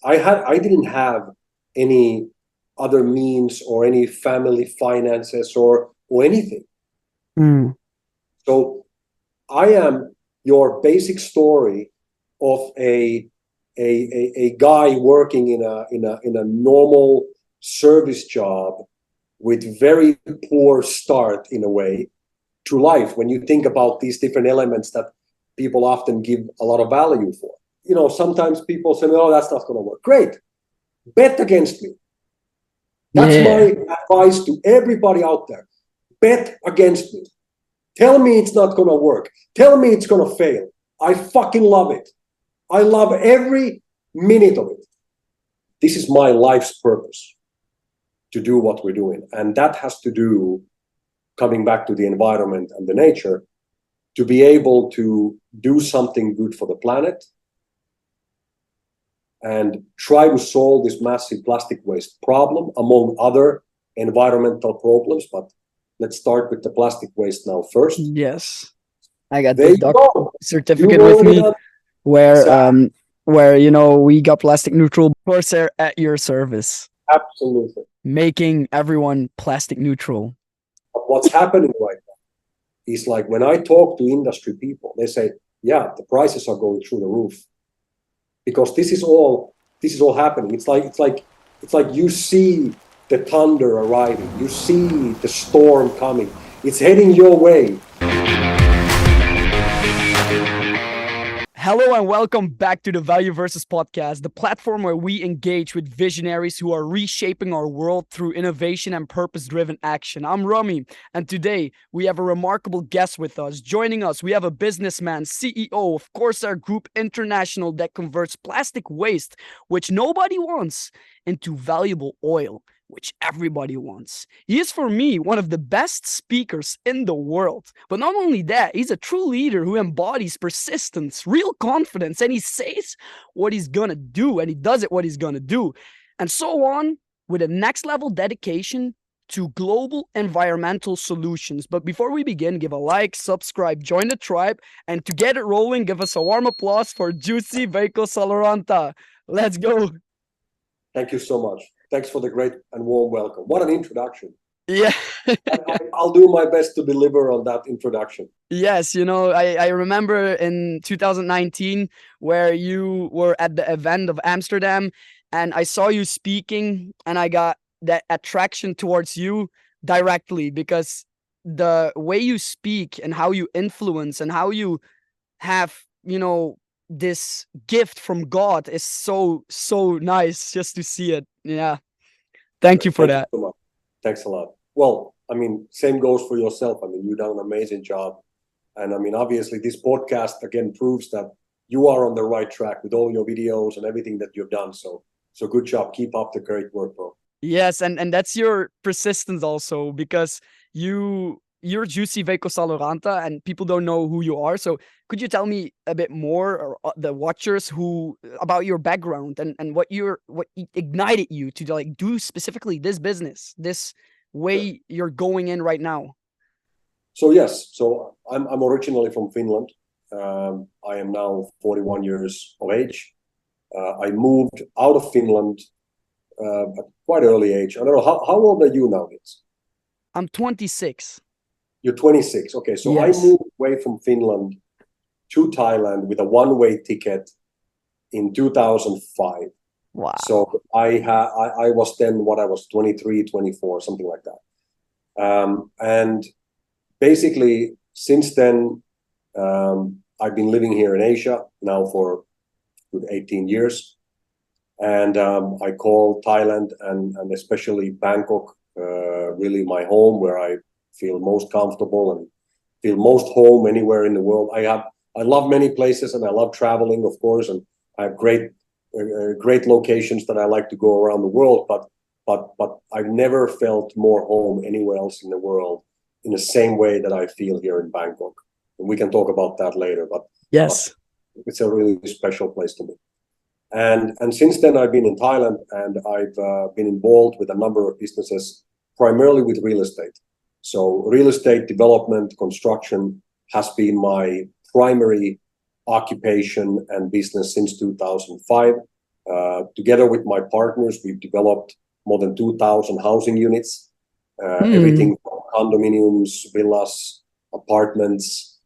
I didn't have any other means or any family finances or anything. Mm. So I am your basic story of a guy working in a normal service job with very poor start in a way to life when you think about these different elements that people often give a lot of value for. Sometimes people say, "Oh, that's not going to work." Great. Bet against me. That's Yeah. my advice to everybody out there. Bet against me. Tell me it's not going to work. Tell me it's going to fail. I fucking love it. I love every minute of it. This is my life's purpose, to do what we're doing. And that has to do, coming back to the environment and the nature, to be able to do something good for the planet and try to solve this massive plastic waste problem, among other environmental problems. But let's start with the plastic waste now first. Yes. I got There the you go. You certificate with wrote it me up. where Exactly. we got plastic neutral Corsair at your service, Absolutely. making everyone plastic neutral. But what's happening right now is, like, when I talk to industry people, they say, yeah, the prices are going through the roof because this is all happening. It's like you see the thunder arriving, you see the storm coming, it's heading your way. Hello and welcome back to the Value Versus podcast, the platform where we engage with visionaries who are reshaping our world through innovation and purpose-driven action. I'm Rami, and today we have a remarkable guest with us. Joining us, we have a businessman, CEO of Corsair Group International, that converts plastic waste, which nobody wants, into valuable oil, which everybody wants. He is, for me, one of the best speakers in the world. But not only that, he's a true leader who embodies persistence, real confidence, and he says what he's gonna do, and he does it what he's gonna do. And so on, with a next level dedication to global environmental solutions. But before we begin, give a like, subscribe, join the tribe, and to get it rolling, give us a warm applause for Jussi Veikko Saloranta. Let's go. Thank you so much. Thanks for the great and warm welcome. What an introduction. Yeah. I'll do my best to deliver on that introduction. Yes, I remember in 2019 where you were at the Event of Amsterdam, and I saw you speaking, and I got that attraction towards you directly because the way you speak and how you influence and how you have, this gift from God is so nice just to see it. Yeah. Thank you for Thank you that. so much. Thanks a lot. Well, I mean, same goes for yourself. I mean, you've done an amazing job. And I mean, obviously, this podcast again proves that you are on the right track with all your videos and everything that you've done. So good job. Keep up the great work, bro. Yes, and that's your persistence also because you're Jussi Veikko Saloranta and people don't know who you are. So could you tell me a bit more, or the watchers, who about your background and what ignited you to like do specifically this business, this Sure. way you're going in right now? So yes, so I'm originally from Finland. I am now 41 years of age. I moved out of Finland at quite early age. I don't know, how old are you now, Vince? I'm 26. You're 26. Okay, so I Yes. moved away from Finland to Thailand with a one-way ticket in 2005. Wow. So I was then, what, I was 23, 24, something like that. And basically, since then, I've been living here in Asia now for good 18 years. And I call Thailand and especially Bangkok really my home, where I feel most comfortable and feel most home anywhere in the world. I love many places and I love traveling, of course, and I have great locations that I like to go around the world. But I've never felt more home anywhere else in the world in the same way that I feel here in Bangkok. And we can talk about that later. But Yes. it's a really special place to me. And since then, I've been in Thailand, and I've been involved with a number of businesses, primarily with real estate. So real estate development, construction has been my primary occupation and business since 2005. Together with my partners, we've developed more than 2,000 housing units, everything from condominiums, villas, apartments,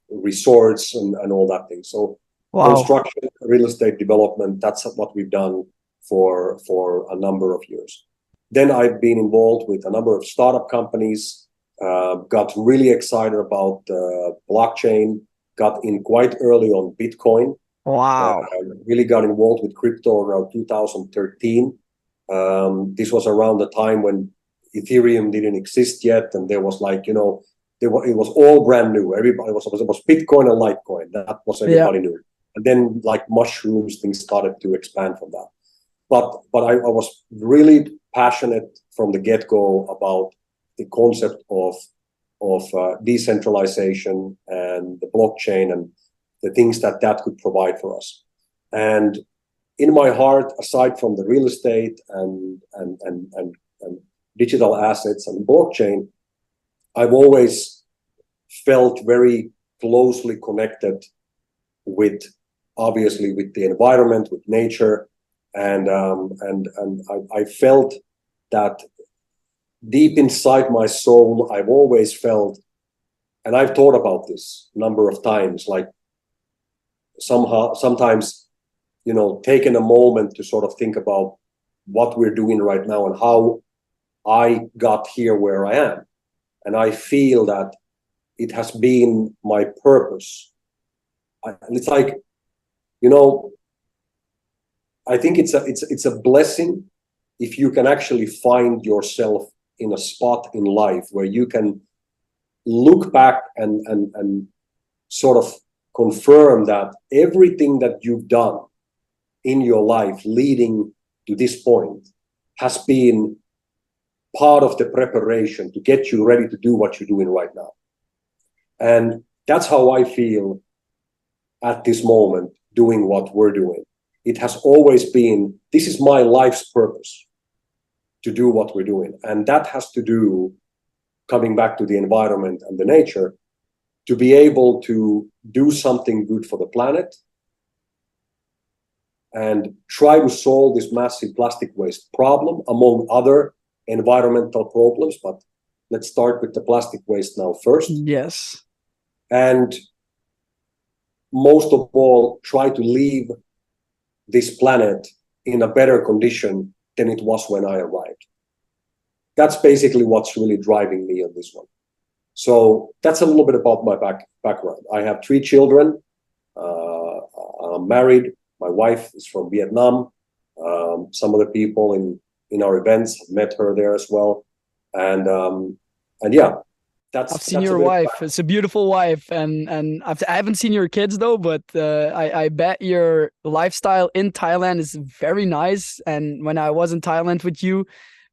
resorts, and all that thing. So construction, real estate development, that's what we've done for a number of years. Then I've been involved with a number of startup companies, got really excited about blockchain, got in quite early on Bitcoin. Wow. Really got involved with crypto around 2013. This was around the time when Ethereum didn't exist yet, and there was it was all brand new. Everybody was Bitcoin and Litecoin. That was everybody knew. And then like mushrooms, things started to expand from that. But I was really passionate from the get-go about the concept of decentralization and the blockchain and the things that could provide for us. And in my heart, aside from the real estate and digital assets and blockchain, I've always felt very closely connected with the environment, with nature, and I felt that deep inside my soul, I've always felt, and I've thought about this a number of times, like sometimes, taking a moment to sort of think about what we're doing right now and how I got here where I am. And I feel that it has been my purpose. It's like, I think it's a blessing if you can actually find yourself in a spot in life where you can look back and sort of confirm that everything that you've done in your life leading to this point has been part of the preparation to get you ready to do what you're doing right now. And that's how I feel at this moment doing what we're doing. It has always been, this is my life's purpose, to do what we're doing. And that has to do, coming back to the environment and the nature, to be able to do something good for the planet and try to solve this massive plastic waste problem, among other environmental problems. But let's start with the plastic waste now first. Yes. And most of all, try to leave this planet in a better condition than it was when I arrived. That's basically what's really driving me on this one. So that's a little bit about my background. I have 3 children. I'm married. My wife is from Vietnam. Some of the people in our events have met her there as well. And yeah, I've seen your wife. It's a beautiful wife, and I haven't seen your kids though. But I bet your lifestyle in Thailand is very nice. And when I was in Thailand with you,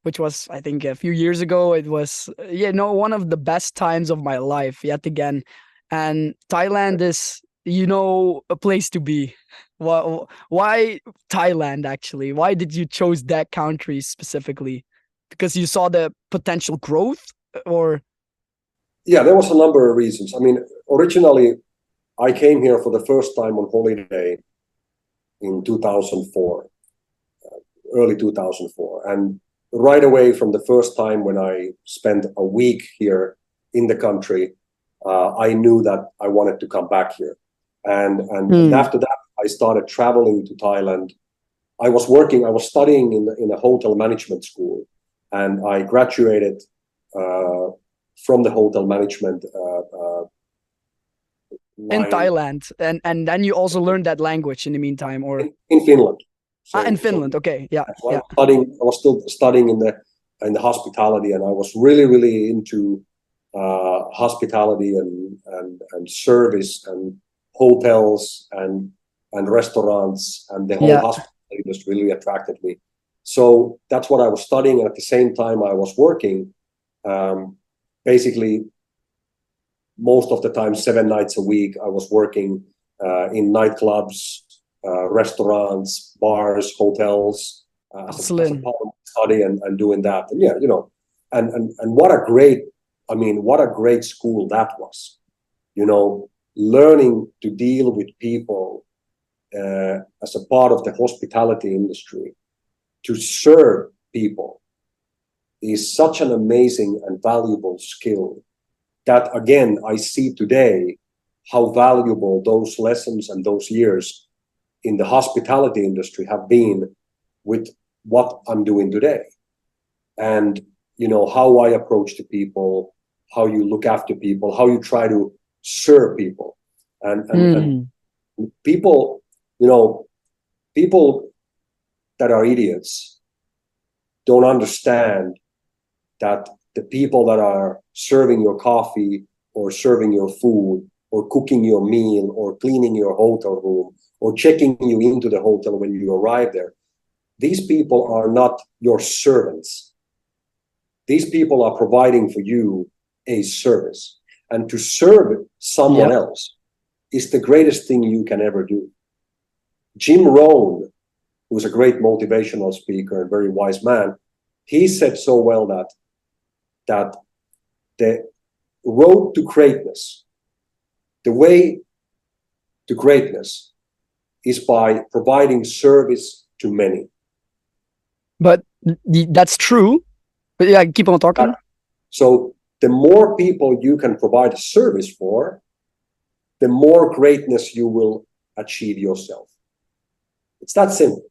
which was I think a few years ago, it was one of the best times of my life yet again. And Thailand is a place to be. Why Thailand actually? Why did you choose that country specifically? Because you saw the potential growth, or? Yeah, there was a number of reasons. I mean, originally, I came here for the first time on holiday in 2004, early 2004. And right away from the first time when I spent a week here in the country, I knew that I wanted to come back here. And after that, I started traveling to Thailand. I was studying in a hotel management school, and I graduated from the hotel management in Thailand, and then you also learned that language in the meantime, or in Finland. In Finland, okay, yeah. So I was still studying in the hospitality, and I was really into hospitality and service and hotels and restaurants, and the whole hospitality just really attracted me. So that's what I was studying, and at the same time I was working. Basically, most of the time, 7 nights a week, I was working in nightclubs, restaurants, bars, hotels, as a part of my study and doing that. And and what a great school that was. Learning to deal with people as a part of the hospitality industry, to serve people is such an amazing and valuable skill that, again, I see today how valuable those lessons and those years in the hospitality industry have been with what I'm doing today. And, you know, how I approach the people, how you look after people, how you try to serve people. And people, you know, people that are idiots don't understand that the people that are serving your coffee or serving your food or cooking your meal or cleaning your hotel room or checking you into the hotel when you arrive there, these people are not your servants. These people are providing for you a service. And to serve someone else is the greatest thing you can ever do. Jim Rohn, who's a great motivational speaker and very wise man, he said so well that the road to greatness, the way to greatness is by providing service to many. But that's true. But yeah, keep on talking. So the more people you can provide a service for, the more greatness you will achieve yourself. It's that simple.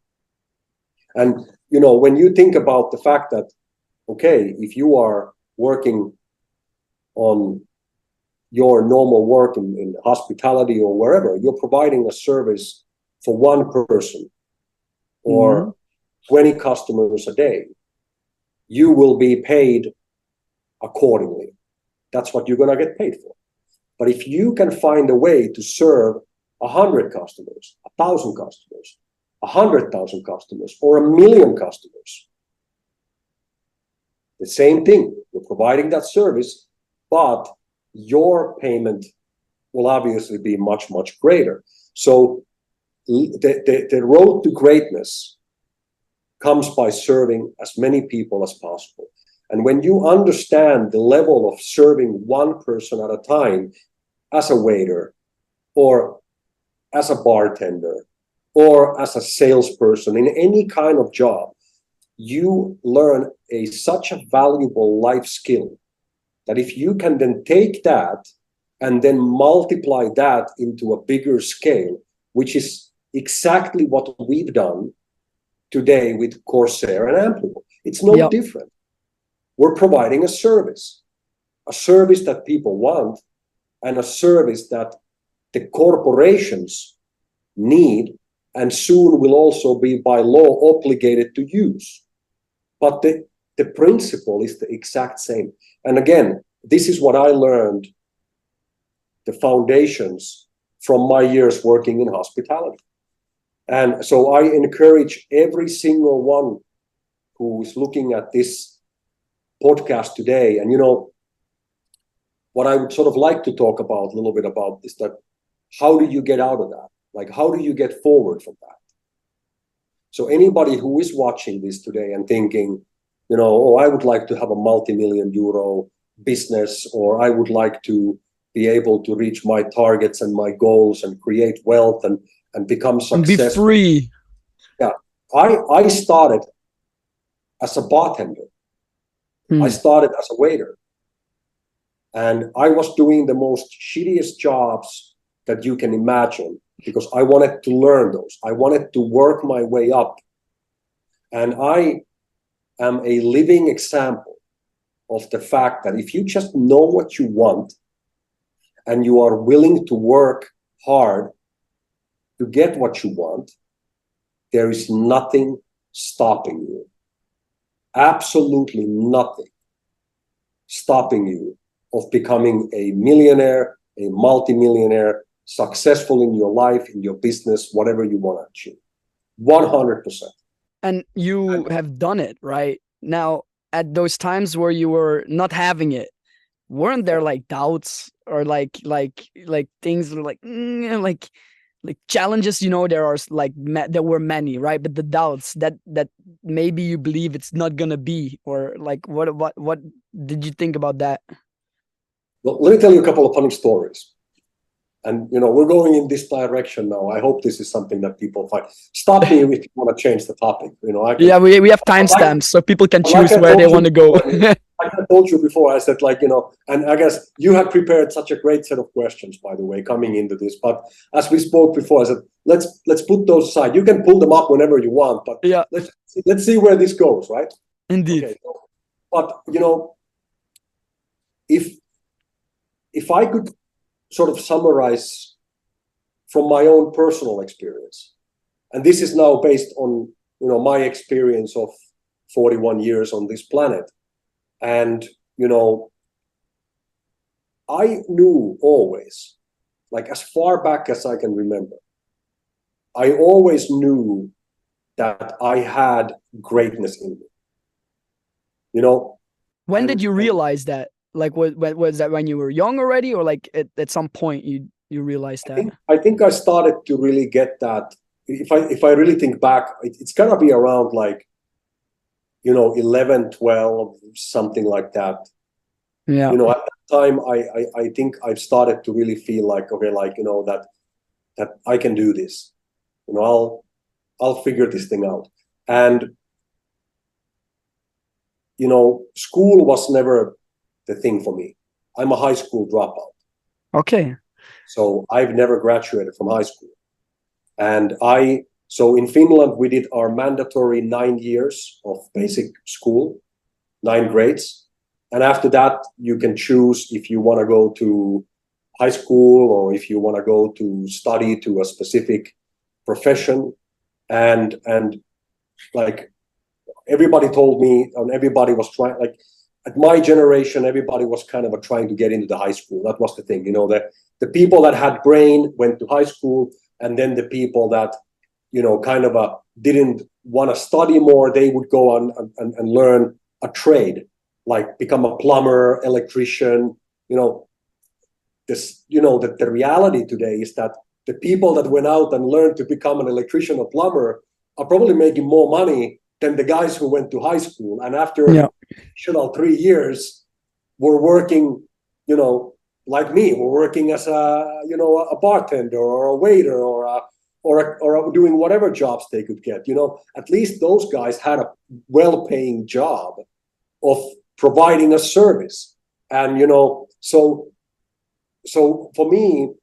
And, you know, when you think about the fact that, okay, if you are working on your normal work in hospitality or wherever, you're providing a service for one person or 20 customers a day, you will be paid accordingly. That's what you're going to get paid for. But if you can find a way to serve 100 customers, 1,000 customers, 100,000 customers, or 1,000,000 customers, the same thing. You're providing that service, but your payment will obviously be much, much greater. So the road to greatness comes by serving as many people as possible. And when you understand the level of serving one person at a time as a waiter or as a bartender or as a salesperson in any kind of job, you learn such a valuable life skill that if you can then take that and then multiply that into a bigger scale, which is exactly what we've done today with Corsair and Amplible. It's no different. We're providing a service that people want and a service that the corporations need and soon will also be by law obligated to use. But the principle is the exact same. And again, this is what I learned, the foundations from my years working in hospitality. And so I encourage every single one who is looking at this podcast today. And, you know, what I would sort of like to talk about a little bit about is that how do you get out of that? Like, how do you get forward from that? So anybody who is watching this today and thinking, you know, oh, I would like to have a multi-million euro business, or I would like to be able to reach my targets and my goals and create wealth and become successful. And be free. Yeah. I started as a bartender. I started as a waiter. And I was doing the most shittiest jobs that you can imagine because I wanted to learn those. I wanted to work my way up. And I am a living example of the fact that if you just know what you want and you are willing to work hard to get what you want, there is nothing stopping you. Absolutely nothing stopping you of becoming a millionaire, a multimillionaire, successful in your life, in your business, whatever you want to achieve. 100%. And you have done it, right? Now, at those times where you were not having it, weren't there like doubts or like things like challenges? You know, there are like there were many, right? But the doubts that maybe you believe it's not gonna be, or like what did you think about that? Well, let me tell you a couple of funny stories. And we're going in this direction now. I hope this is something that people find. Stop me if you want to change the topic. Yeah, we have timestamps so people can choose where they want to go. Like I told you before, I said, and I guess you had prepared such a great set of questions, by the way, coming into this. But as we spoke before, I said, let's put those aside. You can pull them up whenever you want, but yeah, let's see where this goes, right? Indeed. Okay. But if I could sort of summarize from my own personal experience, and this is now based on my experience of 41 years on this planet. And, I knew always, like as far back as I can remember, I always knew that I had greatness in me. When did you realize that? Like, was that when you were young already, or like at some point you realized that? I think I started to really get that. If I really think back, it's gonna be around like 11, 12, something like that. Yeah. At that time, I think I've started to really feel like, okay, like, that I can do this. I'll figure this thing out. And, school was never the thing for me. I'm a high school dropout. Okay. So I've never graduated from high school. And so in Finland, we did our mandatory 9 years of basic school, 9 grades. And after that, you can choose if you want to go to high school or if you want to go to study to a specific profession. And like everybody told me, and everybody was trying, like at my generation, everybody was kind of trying to get into the high school. That was the thing, the people that had brain went to high school, and then the people that kind of didn't want to study more, they would go on and learn a trade, like become a plumber, electrician. That the reality today is that the people that went out and learned to become an electrician or plumber are probably making more money than the guys who went to high school. And after 3 years, were working, like me, were working as a bartender or a waiter or doing whatever jobs they could get. At least those guys had a well-paying job of providing a service. And so for me,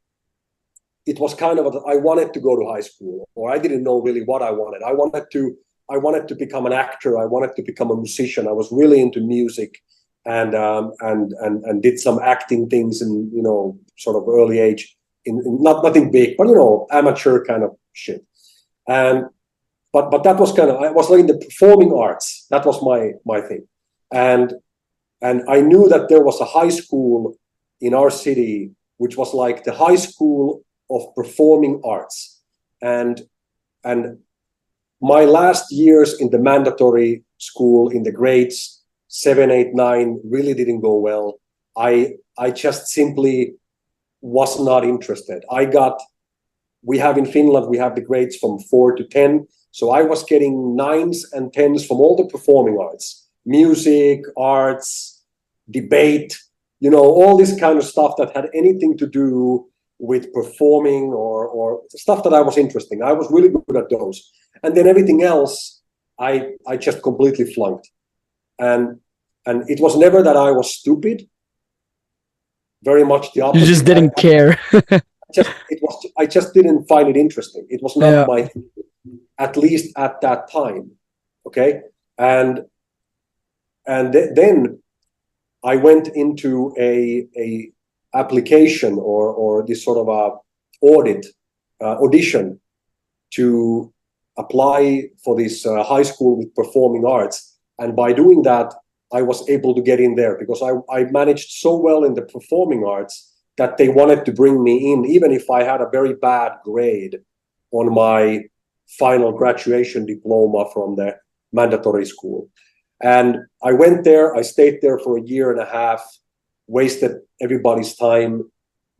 it was kind of I wanted to go to high school, or I didn't know really what I wanted. I wanted to become an actor. I wanted to become a musician. I was really into music, and did some acting things in sort of early age. In nothing big, but amateur kind of shit. And but that was kind of, I was like in the performing arts. That was my thing. And I knew that there was a high school in our city which was like the high school of performing arts. And my last years in the mandatory school in the grades 7, 8, 9 really didn't go well. I just simply was not interested. We have in Finland, we have the grades from 4 to 10. So I was getting 9s and 10s from all the performing arts, music, arts, debate, all this kind of stuff that had anything to do with performing or stuff that I was interested in. I was really good at those. And then everything else, I just completely flunked. And it was never that I was stupid. Very much the opposite. You just didn't care. I just didn't find it interesting. It was not my thing, at least at that time. Okay. And then I went into a application or this sort of a audition to apply for this high school with performing arts. And by doing that, I was able to get in there because I managed so well in the performing arts that they wanted to bring me in, even if I had a very bad grade on my final graduation diploma from the mandatory school. And I went there, I stayed there for a year and a half, wasted everybody's time,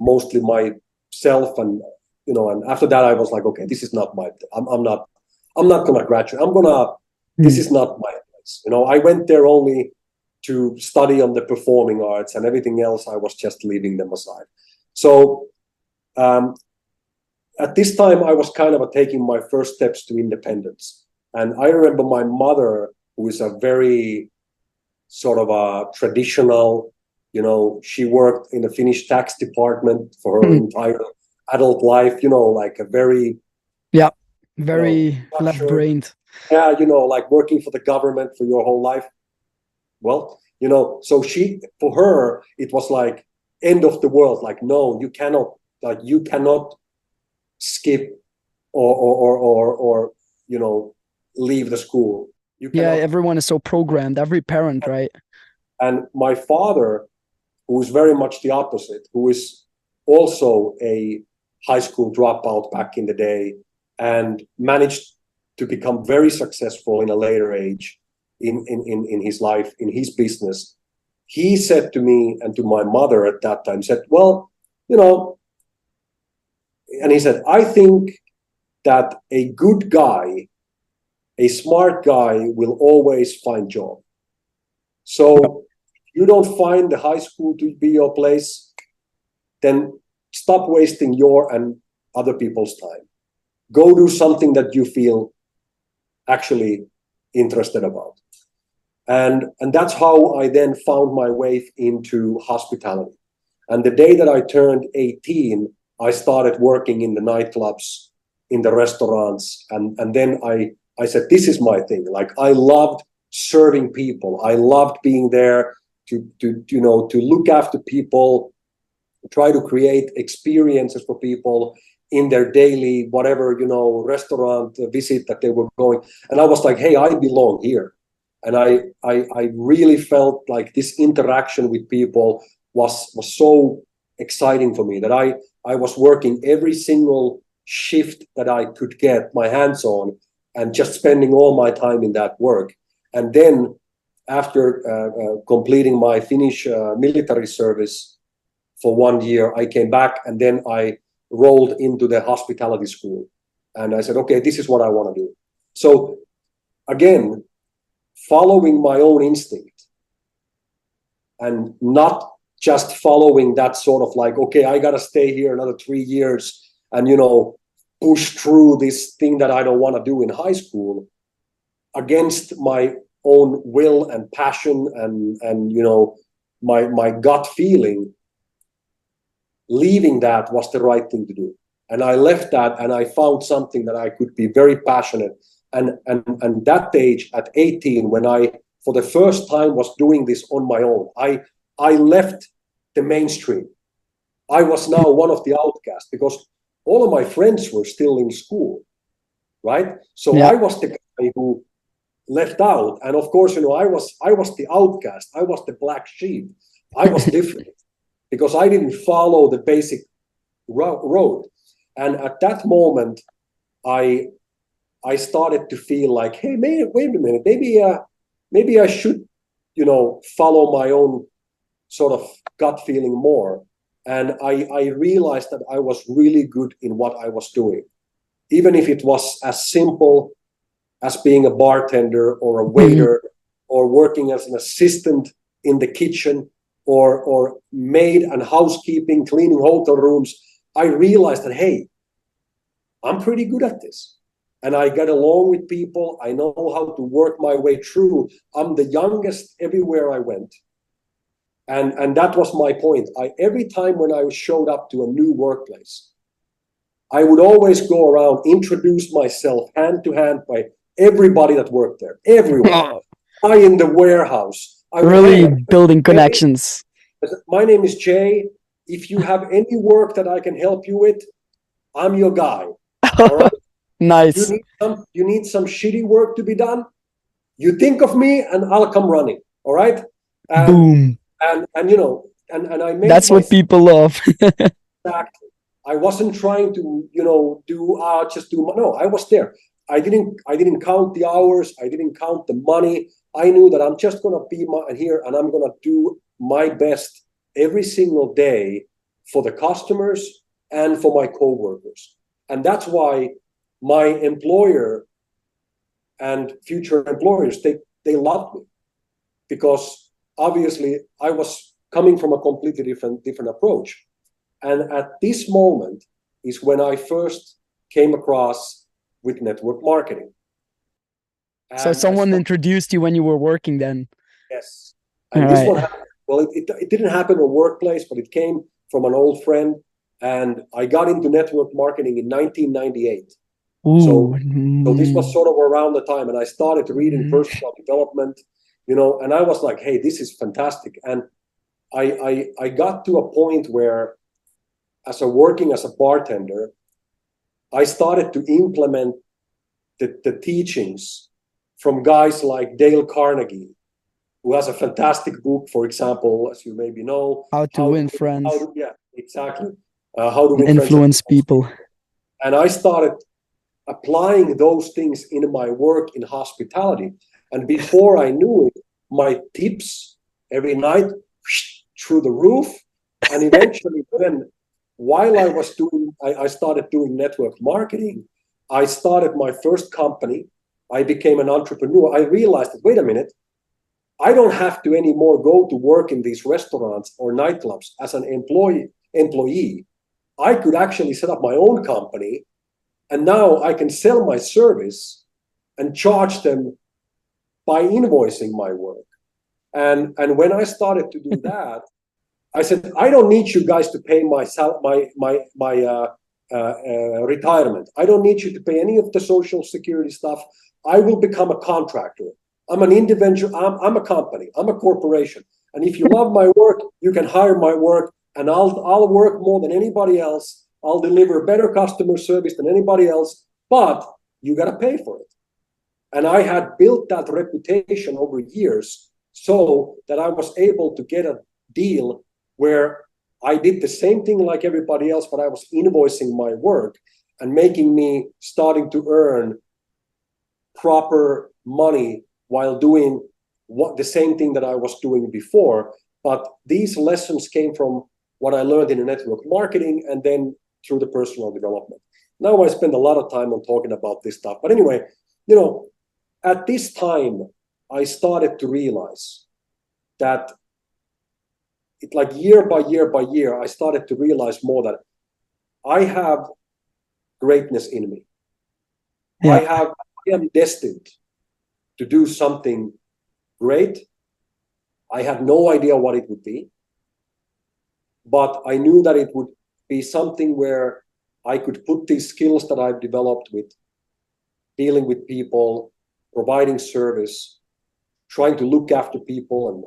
mostly myself. And, and after that I was like, okay, this is not I'm not going to graduate. This is not my place. I went there only to study on the performing arts, and everything else I was just leaving them aside. So at this time, I was kind of taking my first steps to independence. And I remember my mother, who is a very sort of a traditional, she worked in the Finnish tax department for her entire adult life, like a very... Yeah, very left-brained. Yeah, like working for the government for your whole life. Well, so for her, it was like end of the world. Like, no, you cannot skip or leave the school. Yeah, everyone is so programmed, every parent, right? And my father, who is very much the opposite, who is also a high school dropout back in the day and managed to become very successful in a later age in his life, in his business. He said to me and to my mother at that time, said, well, and he said, I think that a good guy, a smart guy will always find job. So if you don't find the high school to be your place, then stop wasting your and other people's time. Go do something that you feel actually interested about. And that's how I then found my way into hospitality. And the day that I turned 18, I started working in the nightclubs, in the restaurants. And then I said, this is my thing. Like, I loved serving people. I loved being there to look after people, try to create experiences for people in their daily, whatever, restaurant visit that they were going. And I was like, hey, I belong here. And I really felt like this interaction with people was so exciting for me that I was working every single shift that I could get my hands on and just spending all my time in that work. And then after completing my Finnish military service for 1 year, I came back and then I rolled into the hospitality school. And I said, okay, this is what I want to do. So again, following my own instinct and not just following that sort of like, okay, I got to stay here another 3 years and, push through this thing that I don't want to do in high school against my own will and passion and my gut feeling. Leaving that was the right thing to do. And I left that and I found something that I could be very passionate. And that age at 18, when I, for the first time, was doing this on my own, I left the mainstream. I was now one of the outcasts because all of my friends were still in school, right? So yeah. I was the guy who left out. And of course, I was the outcast. I was the black sheep. I was different because I didn't follow the basic road. And at that moment, I started to feel like, hey, wait a minute, maybe I should, follow my own sort of gut feeling more. And I realized that I was really good in what I was doing, even if it was as simple as being a bartender or a waiter or working as an assistant in the kitchen or maid and housekeeping, cleaning hotel rooms. I realized that, hey, I'm pretty good at this. And I get along with people. I know how to work my way through. I'm the youngest everywhere I went. And that was my point. Every time when I showed up to a new workplace, I would always go around, introduce myself hand to hand by everybody that worked there. Everyone. I in the warehouse. Building connections. My name is Jay. If you have any work that I can help you with, I'm your guy. All right? Nice. You need some shitty work to be done? You think of me and I'll come running. All right? Boom. And I made that's what people love. Exactly. I wasn't trying to no, I was there. I didn't count the hours. I didn't count the money. I knew that I'm just gonna be here and I'm gonna do my best every single day for the customers and for my co-workers. And that's why my employer and future employers, they loved me, because obviously I was coming from a completely different approach. And at this moment, is when I first came across with network marketing. So someone introduced you when you were working then? Yes. And this one happened, well, it didn't happen in a workplace, but it came from an old friend. And I got into network marketing in 1998. So this was sort of around the time, and I started reading personal development, and I was like, hey, this is fantastic. And I got to a point where, working as a bartender, I started to implement the teachings from guys like Dale Carnegie, who has a fantastic book, for example, as you maybe know. How to Win Friends. Yeah, exactly. How to Win Influence people. And I started applying those things in my work in hospitality. And before I knew it, my tips every night through the roof. And eventually then, while I started doing network marketing, I started my first company. I became an entrepreneur. I realized that, wait a minute, I don't have to anymore go to work in these restaurants or nightclubs as an employee. I could actually set up my own company, and now I can sell my service and charge them by invoicing my work. And when I started to do that, I said, I don't need you guys to pay my retirement. I don't need you to pay any of the social security stuff. I will become a contractor. I'm an individual. I'm a company. I'm a corporation. And if you love my work, you can hire my work, and I'll work more than anybody else. I'll deliver better customer service than anybody else, but you got to pay for it. And I had built that reputation over years so that I was able to get a deal where I did the same thing like everybody else, but I was invoicing my work and making me starting to earn proper money while doing the same thing that I was doing before. But these lessons came from what I learned in network marketing and then through the personal development. Now I spend a lot of time on talking about this stuff. But anyway, at this time, I started to realize that like year by year, I started to realize more that I have greatness in me. Yeah. I am destined to do something great. I had no idea what it would be, but I knew that it would be something where I could put these skills that I've developed with dealing with people, providing service, trying to look after people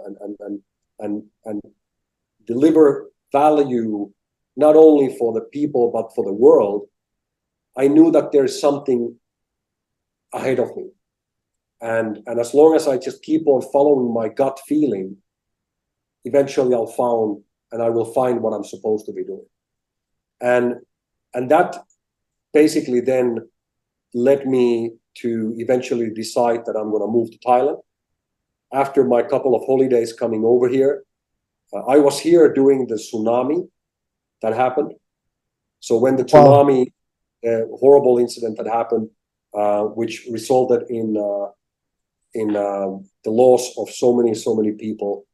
and deliver value, not only for the people, but for the world. I knew that there's something ahead of me. And as long as I just keep on following my gut feeling, eventually I will find what I'm supposed to be doing. And that basically then led me to eventually decide that I'm going to move to Thailand. After my couple of holidays coming over here, I was here during the tsunami that happened. So when the tsunami, horrible incident that happened, which resulted in the loss of so many people,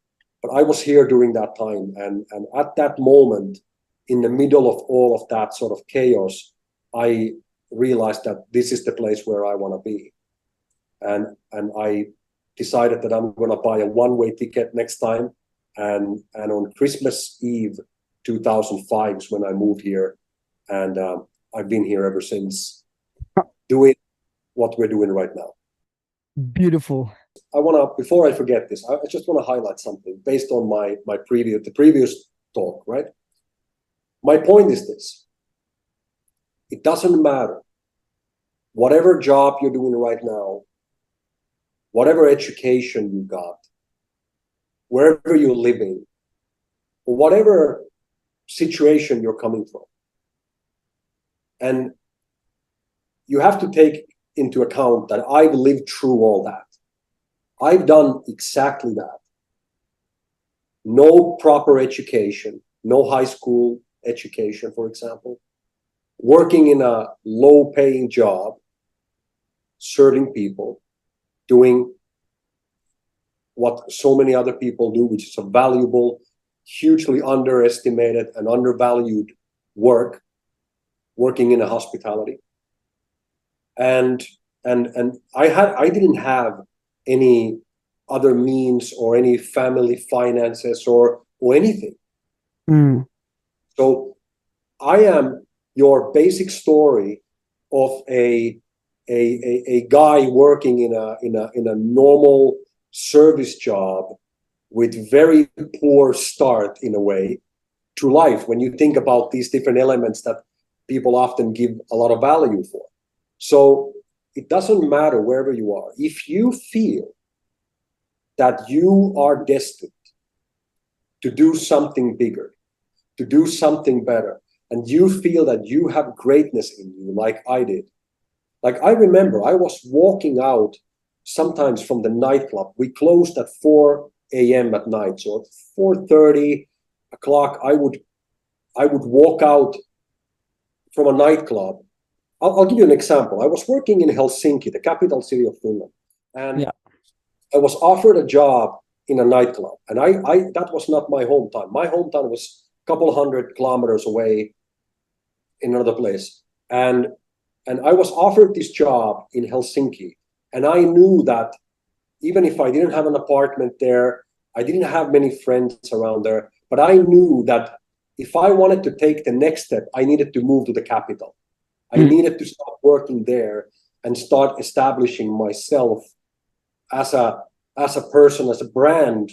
but I was here during that time, and at that moment, in the middle of all of that sort of chaos, I realized that this is the place where I want to be, and I decided that I'm going to buy a one-way ticket next time. And on Christmas Eve 2005 is when I moved here, and I've been here ever since, doing what we're doing right now. Beautiful. Before I forget this, I just want to highlight something based on the previous talk, right? My point is this: it doesn't matter whatever job you're doing right now, whatever education you got, wherever you're living, or whatever situation you're coming from. And you have to take into account that I've lived through all that. I've done exactly that. No proper education, no high school education, for example, working in a low-paying job, serving people, doing what so many other people do, which is a valuable, hugely underestimated and undervalued work, working in a hospitality. And I didn't have any other means or any family finances or anything. So I am your basic story of a guy working in a normal service job with very poor start in a way to life, when you think about these different elements that people often give a lot of value for. So it doesn't matter wherever you are. If you feel that you are destined to do something bigger, to do something better, and you feel that you have greatness in you, like I did. Like I remember I was walking out sometimes from the nightclub. We closed at 4 a.m. at night. So at 4:30 o'clock, I would walk out from a nightclub. I'll give you an example. I was working in Helsinki, the capital city of Finland, and I was offered a job in a nightclub, and I that was not my hometown. My hometown was a couple hundred kilometers away in another place, and I was offered this job in Helsinki, and I knew that even if I didn't have an apartment there, I didn't have many friends around there, but I knew that if I wanted to take the next step, I needed to move to the capital. I needed to start working there and start establishing myself as a person, as a brand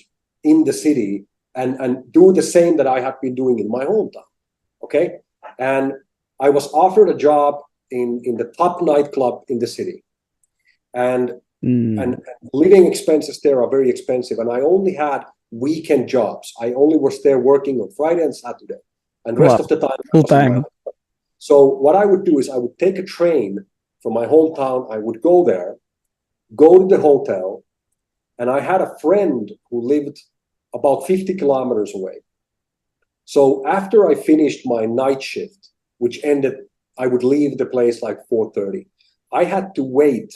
in the city, and do the same that I have been doing in my hometown. Okay. And I was offered a job in the top nightclub in the city. And living expenses there are very expensive. And I only had weekend jobs. I only was there working on Friday and Saturday. And the rest of the time, full time. So what I would do is I would take a train from my hometown. I would go there, go to the hotel, and I had a friend who lived about 50 kilometers away. So after I finished my night shift, which ended, I would leave the place like 4:30. I had to wait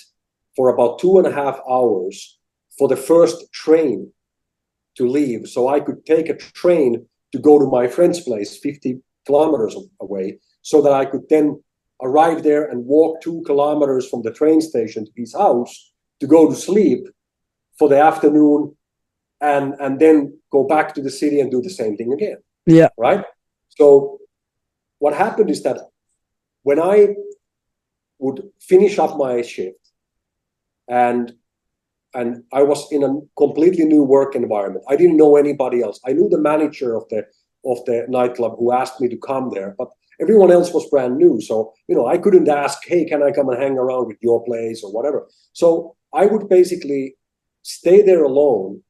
for about 2.5 hours for the first train to leave, so I could take a train to go to my friend's place 50 kilometers away, so that I could then arrive there and walk 2 kilometers from the train station to his house to go to sleep for the afternoon, and then go back to the city and do the same thing again. Yeah. Right? So what happened is that when I would finish up my shift and I was in a completely new work environment. I didn't know anybody else. I knew the manager of the nightclub who asked me to come there, but everyone else was brand new. So, I couldn't ask, hey, can I come and hang around with your place or whatever? So I would basically stay there alone.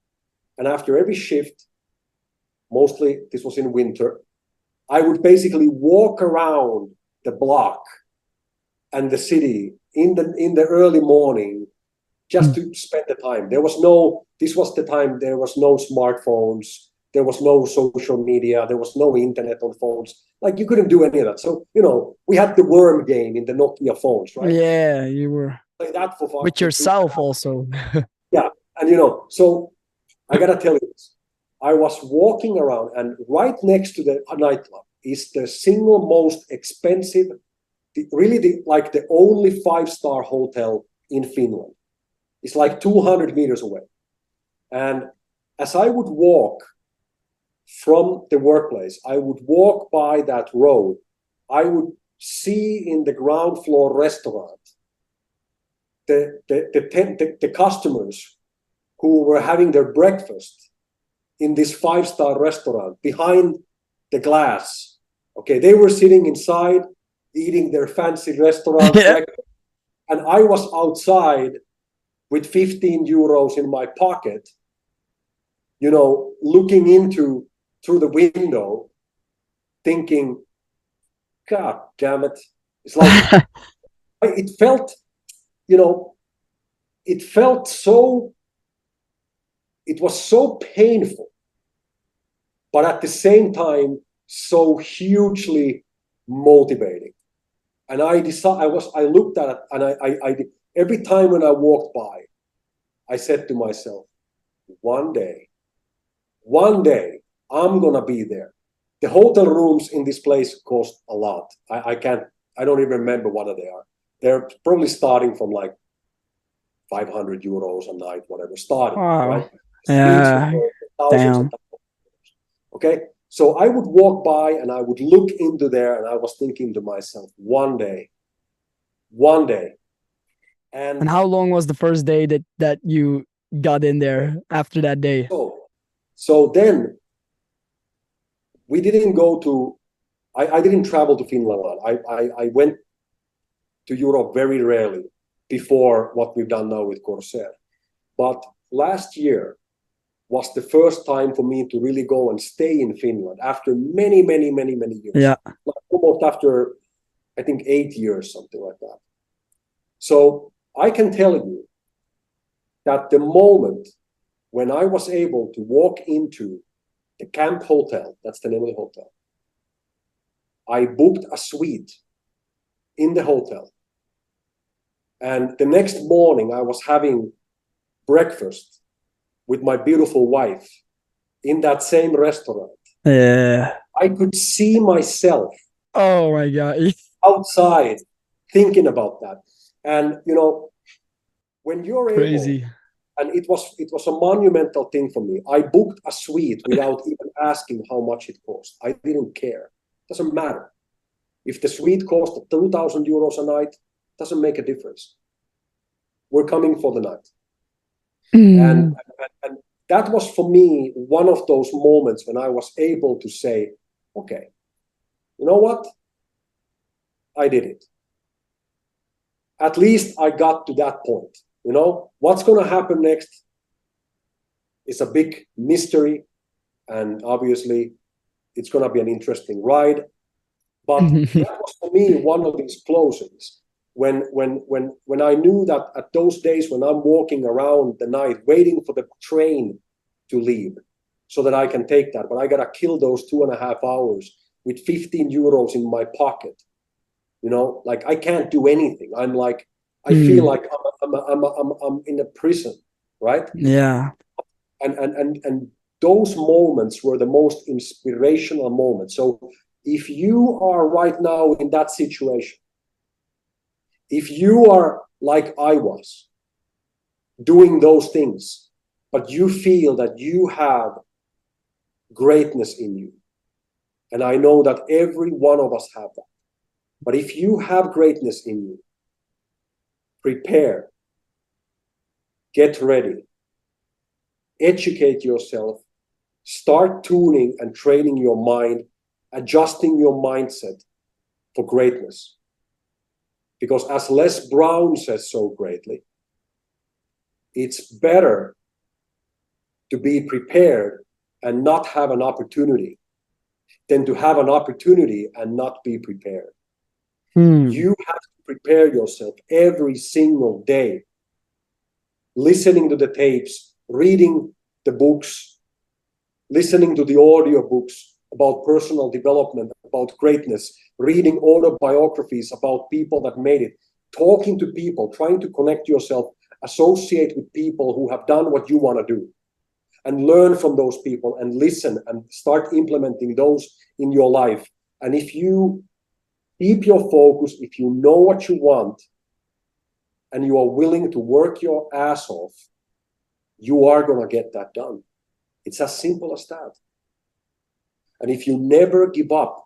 And after every shift, mostly this was in winter, I would basically walk around the block and the city in the early morning just to spend the time. This was the time there was no smartphones, there was no social media, there was no internet on phones. Like you couldn't do any of that. So, we had the worm game in the Nokia phones, right? Yeah, you were Play that for fun. with yourself also. Yeah. And, so I got to tell you this. I was walking around, and right next to the nightclub is the single most expensive, the only 5-star hotel in Finland. It's like 200 meters away. And as I would walk from the workplace, I would walk by that road. I would see in the ground floor restaurant the customers who were having their breakfast in this 5-star restaurant behind the glass. Okay, they were sitting inside eating their fancy restaurant breakfast, and I was outside with 15 euros in my pocket, looking through the window, thinking, God damn it. It's like, it felt it was so painful, but at the same time, so hugely motivating. And I looked at it, and I every time when I walked by, I said to myself, one day, I'm going to be there. The hotel rooms in this place cost a lot. I can't I don't even remember what they are. They're probably starting from like 500 euros a night, whatever, starting, right? Wow. Suites Yeah. for thousands and Damn. thousands. Okay. So I would walk by and I would look into there and I was thinking to myself, one day. And And how long was the first day that you got in there after that day? so then we didn't go to, I didn't travel to Finland. I went to Europe very rarely before what we've done now with Corsair. But last year was the first time for me to really go and stay in Finland after many years. Yeah. Like almost after, I think, 8 years, something like that. So I can tell you that the moment when I was able to walk into the Camp Hotel, that's the name of the hotel, I booked a suite in the hotel. And the next morning I was having breakfast with my beautiful wife in that same restaurant. Yeah. I could see myself Oh my God. outside thinking about that. And when you're able, Crazy. and it was a monumental thing for me. I booked a suite without even asking how much it cost. I didn't care. Doesn't matter. If the suite cost 2,000 euros a night, doesn't make a difference. We're coming for the night. And that was for me one of those moments when I was able to say, okay, you know what? I did it. At least I got to that point. What's going to happen next is a big mystery, and obviously it's going to be an interesting ride. But that was for me one of these closings when I knew that at those days when I'm walking around the night waiting for the train to leave so that I can take that, but I gotta kill those 2.5 hours with 15 euros in my pocket. Like I can't do anything. I'm like, I feel like I'm in a prison, right? Yeah. And those moments were the most inspirational moments. So if you are right now in that situation, if you are like I was, doing those things, but you feel that you have greatness in you, and I know that every one of us have that, but if you have greatness in you, prepare, get ready, educate yourself, start tuning and training your mind, adjusting your mindset for greatness. Because as Les Brown says so greatly, it's better to be prepared and not have an opportunity than to have an opportunity and not be prepared. You have to prepare yourself every single day, listening to the tapes, reading the books, listening to the audio books about personal development, about greatness, reading autobiographies about people that made it, talking to people, trying to connect yourself, associate with people who have done what you want to do, and learn from those people and listen and start implementing those in your life. And if you keep your focus, if you know what you want, and you are willing to work your ass off, you are going to get that done. It's as simple as that. And if you never give up,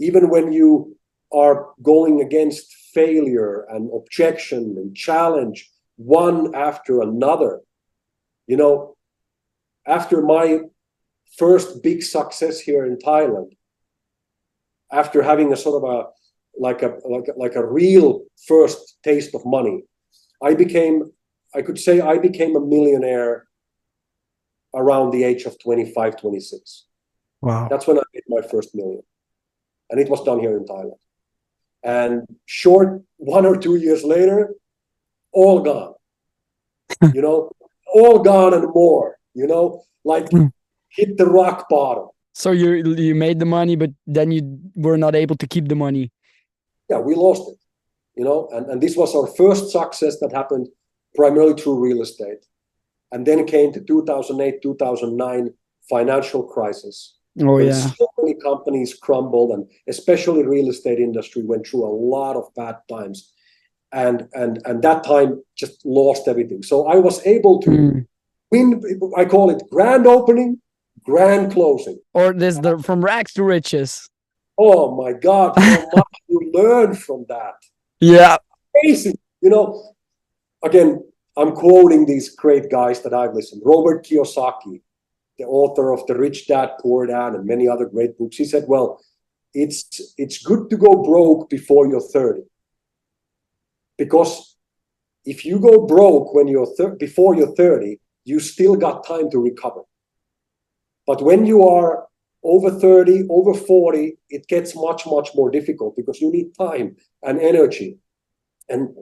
even when you are going against failure and objection and challenge one after another, after my first big success here in Thailand, after having a sort of a real first taste of money, I could say I became a millionaire around the age of 25, 26. Wow. That's when I made my first million. And it was done here in Thailand. And short 1 or 2 years later, all gone. All gone and more, like hit the rock bottom. So you made the money, but then you were not able to keep the money. Yeah, we lost it, and this was our first success that happened primarily through real estate. And then came to 2008, 2009 financial crisis. Oh when yeah. so many companies crumbled, and especially real estate industry went through a lot of bad times, and that time just lost everything. So I was able to win. I call it grand opening, grand closing. Or this the from rags to riches. Oh my God, how much you learn from that. Yeah. Amazing. Again, I'm quoting these great guys that I've listened. Robert Kiyosaki, the author of The Rich Dad, Poor Dad, and many other great books. He said, well, it's good to go broke before you're 30. Because if you go broke when before you're 30, you still got time to recover. But when you are over 30, over 40, it gets much, much more difficult because you need time and energy. And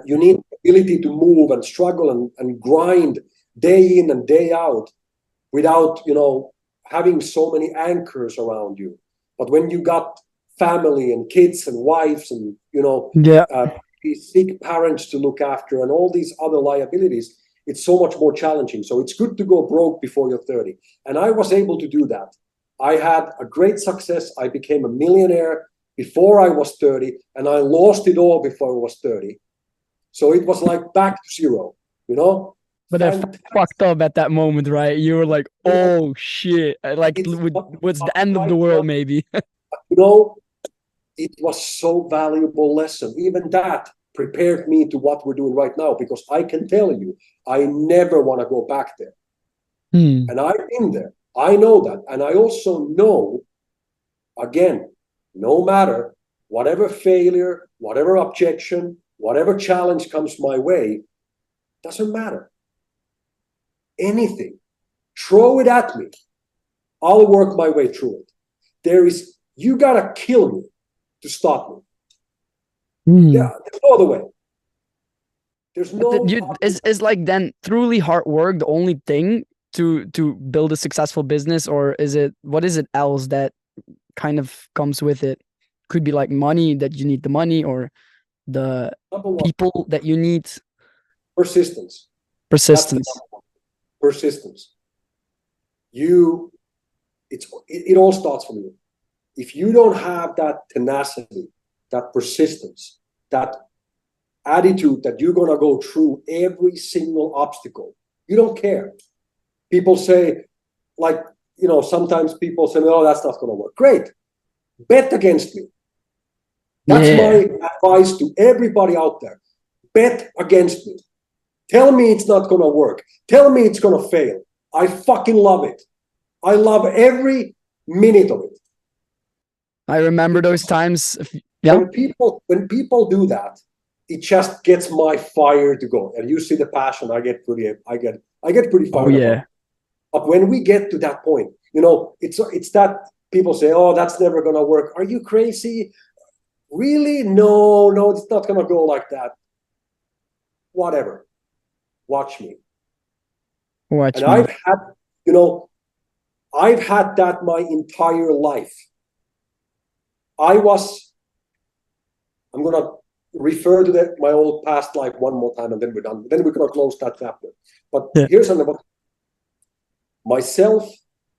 you need ability to move and struggle and grind day in and day out without, having so many anchors around you. But when you got family and kids and wives and, sick parents to look after and all these other liabilities, it's so much more challenging. So it's good to go broke before you're 30. And I was able to do that. I had a great success. I became a millionaire before I was 30, and I lost it all before I was 30. So it was like back to zero, But I fucked up at that moment, right? You were like, oh shit. Like, what's the end of the world, maybe? It was so valuable lesson. Even that prepared me to what we're doing right now, because I can tell you, I never want to go back there. And I've been there. I know that. And I also know, again, no matter whatever failure, whatever objection, whatever challenge comes my way, doesn't matter. Anything, throw it at me. I'll work my way through it. You gotta kill me to stop me. Yeah, there's no other way. There's no. Is like then truly hard work the only thing to build a successful business, or what is it else that kind of comes with it? Could be like money, that you need the money, or the people that you need. Persistence. Persistence. Persistence. It all starts from you. If you don't have that tenacity, that persistence, that attitude that you're going to go through every single obstacle, you don't care. People say, sometimes people say, oh, that's not going to work. Great. Bet against me. That's my advice to everybody out there. Bet against me. Tell me it's not going to work. Tell me it's going to fail. I fucking love it. I love every minute of it. I remember those times. When people do that, it just gets my fire to go. And you see the passion. I get pretty fired up. But when we get to that point, it's that people say, oh, that's never going to work. Are you crazy? Really? No, it's not going to go like that. Whatever. Watch me. I've had that my entire life. I'm going to refer to my old past life one more time, and then we're done. Then we're going to close that chapter. But here's another. Myself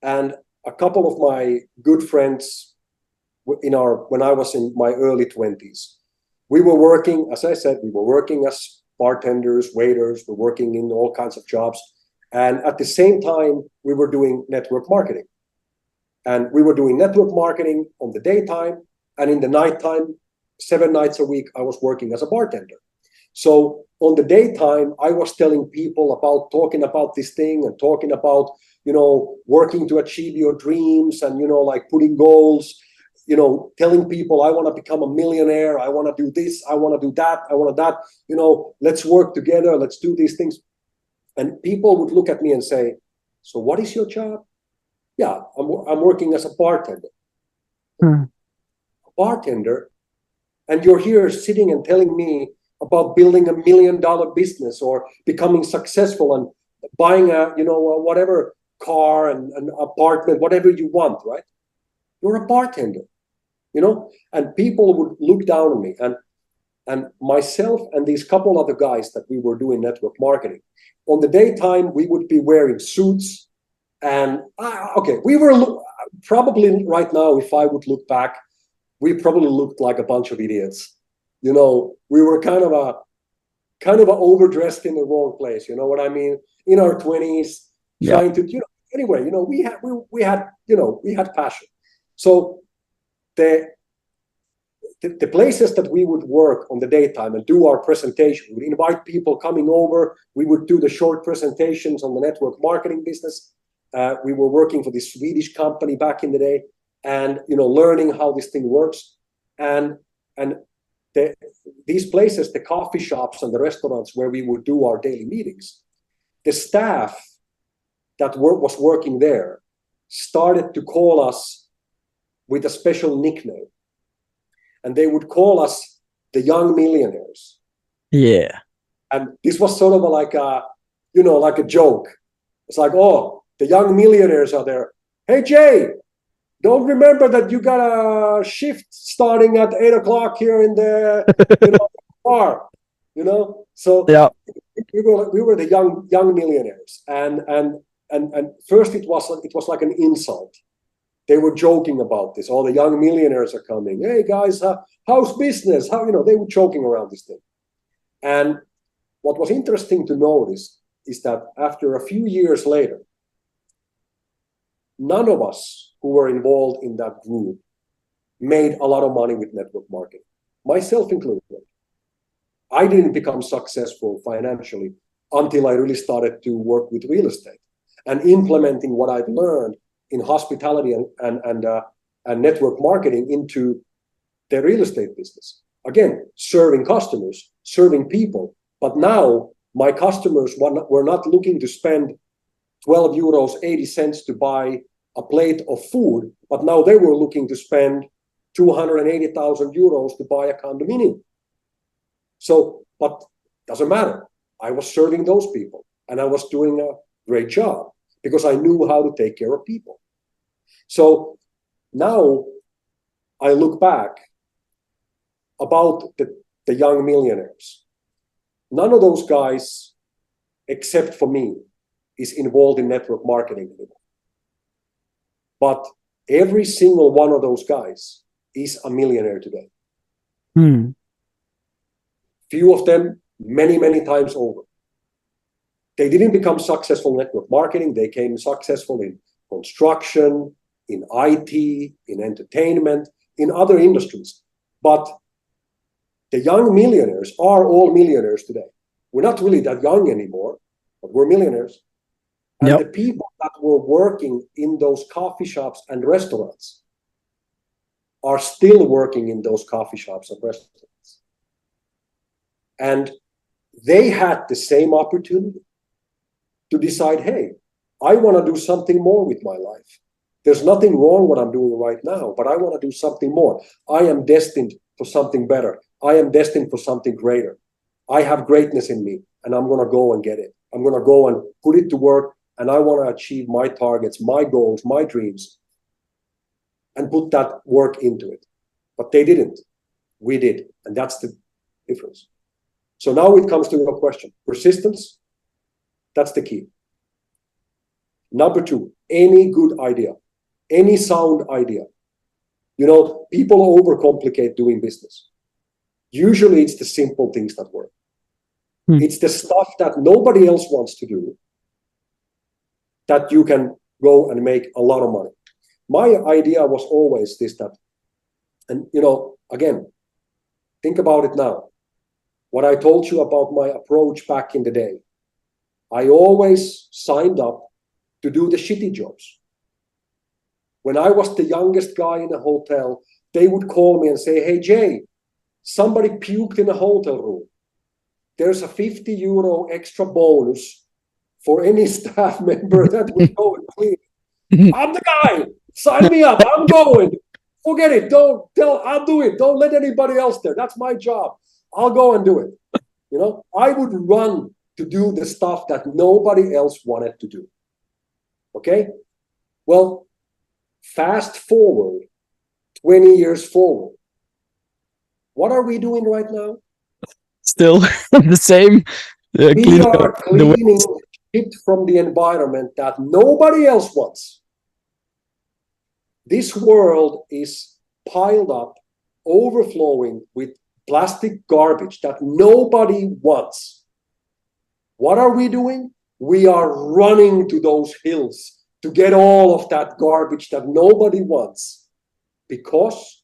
and a couple of my good friends when I was in my early 20s, we were working, as I said, as bartenders, waiters, we're working in all kinds of jobs. And at the same time, we were doing network marketing. And we were doing network marketing on the daytime, and in the nighttime, 7 nights a week, I was working as a bartender. So on the daytime, I was telling people talking about this thing and talking about, working to achieve your dreams and, putting goals, telling people I want to become a millionaire. I want to do this. I want to do that. I want that. Let's work together. Let's do these things. And people would look at me and say, so what is your job? Yeah, I'm working as a bartender. A bartender? And you're here sitting and telling me about building $1 million business or becoming successful and buying whatever car and an apartment, whatever you want, right? You're a bartender, and people would look down on me, and myself and these couple other guys that we were doing network marketing. On the daytime, we would be wearing suits, and probably right now, if I would look back, we probably looked like a bunch of idiots. You know, we were kind of a overdressed in the wrong place. You know what I mean? In our 20s, trying to, anyway, we had passion. So the places that we would work on the daytime and do our presentation, we would invite people coming over. We would do the short presentations on the network marketing business. We were working for this Swedish company back in the day, and learning how this thing works. And these places, the coffee shops and the restaurants where we would do our daily meetings, the staff that was working there started to call us with a special nickname. And they would call us the young millionaires. Yeah. And this was sort of like a joke. It's like, oh, the young millionaires are there. Hey, Jay, don't remember that you got a shift starting at 8 o'clock here in the bar. So we were the young millionaires. And first it was like an insult. They were joking about this. All the young millionaires are coming. Hey guys, how's business? They were joking around this thing. And what was interesting to notice is that after a few years later, none of us who were involved in that group made a lot of money with network marketing, myself included. I didn't become successful financially until I really started to work with real estate and implementing what I've learned in hospitality and network marketing into the real estate business. Again, serving customers, serving people. But now my customers were not looking to spend 12 euros 80 cents to buy a plate of food, but now they were looking to spend 280,000 euros to buy a condominium. So, but doesn't matter. I was serving those people and I was doing a great job because I knew how to take care of people. So now I look back about the young millionaires. None of those guys, except for me, is involved in network marketing anymore. But every single one of those guys is a millionaire today. Few of them, many, many times over. They didn't become successful in network marketing. They became successful in construction, in IT, in entertainment, in other industries. But the young millionaires are all millionaires today. We're not really that young anymore, but we're millionaires. And the people that were working in those coffee shops and restaurants are still working in those coffee shops and restaurants. And they had the same opportunity to decide, hey, I want to do something more with my life. There's nothing wrong what I'm doing right now, but I want to do something more. I am destined for something better. I am destined for something greater. I have greatness in me, and I'm going to go and get it. I'm going to go and put it to work, and I want to achieve my targets, my goals, my dreams, and put that work into it. But they didn't. We did. And that's the difference. So now it comes to your question. Persistence, that's the key. Number two, any good idea, any sound idea. People overcomplicate doing business. Usually it's the simple things that work. It's the stuff that nobody else wants to do that you can go and make a lot of money. My idea was always this, and again, think about it now. What I told you about my approach back in the day, I always signed up to do the shitty jobs. When I was the youngest guy in a hotel, they would call me and say, hey, Jay, somebody puked in a hotel room. There's a 50 euro extra bonus for any staff member that would go and clean. I'm the guy. Sign me up. I'm going. Forget it. I'll do it. Don't let anybody else there. That's my job. I'll go and do it. I would run to do the stuff that nobody else wanted to do. Okay? Well, fast forward 20 years forward. What are we doing right now? Still the same. We are cleaning shit from the environment that nobody else wants. This world is piled up, overflowing with plastic garbage that nobody wants. What are we doing? We are running to those hills to get all of that garbage that nobody wants, because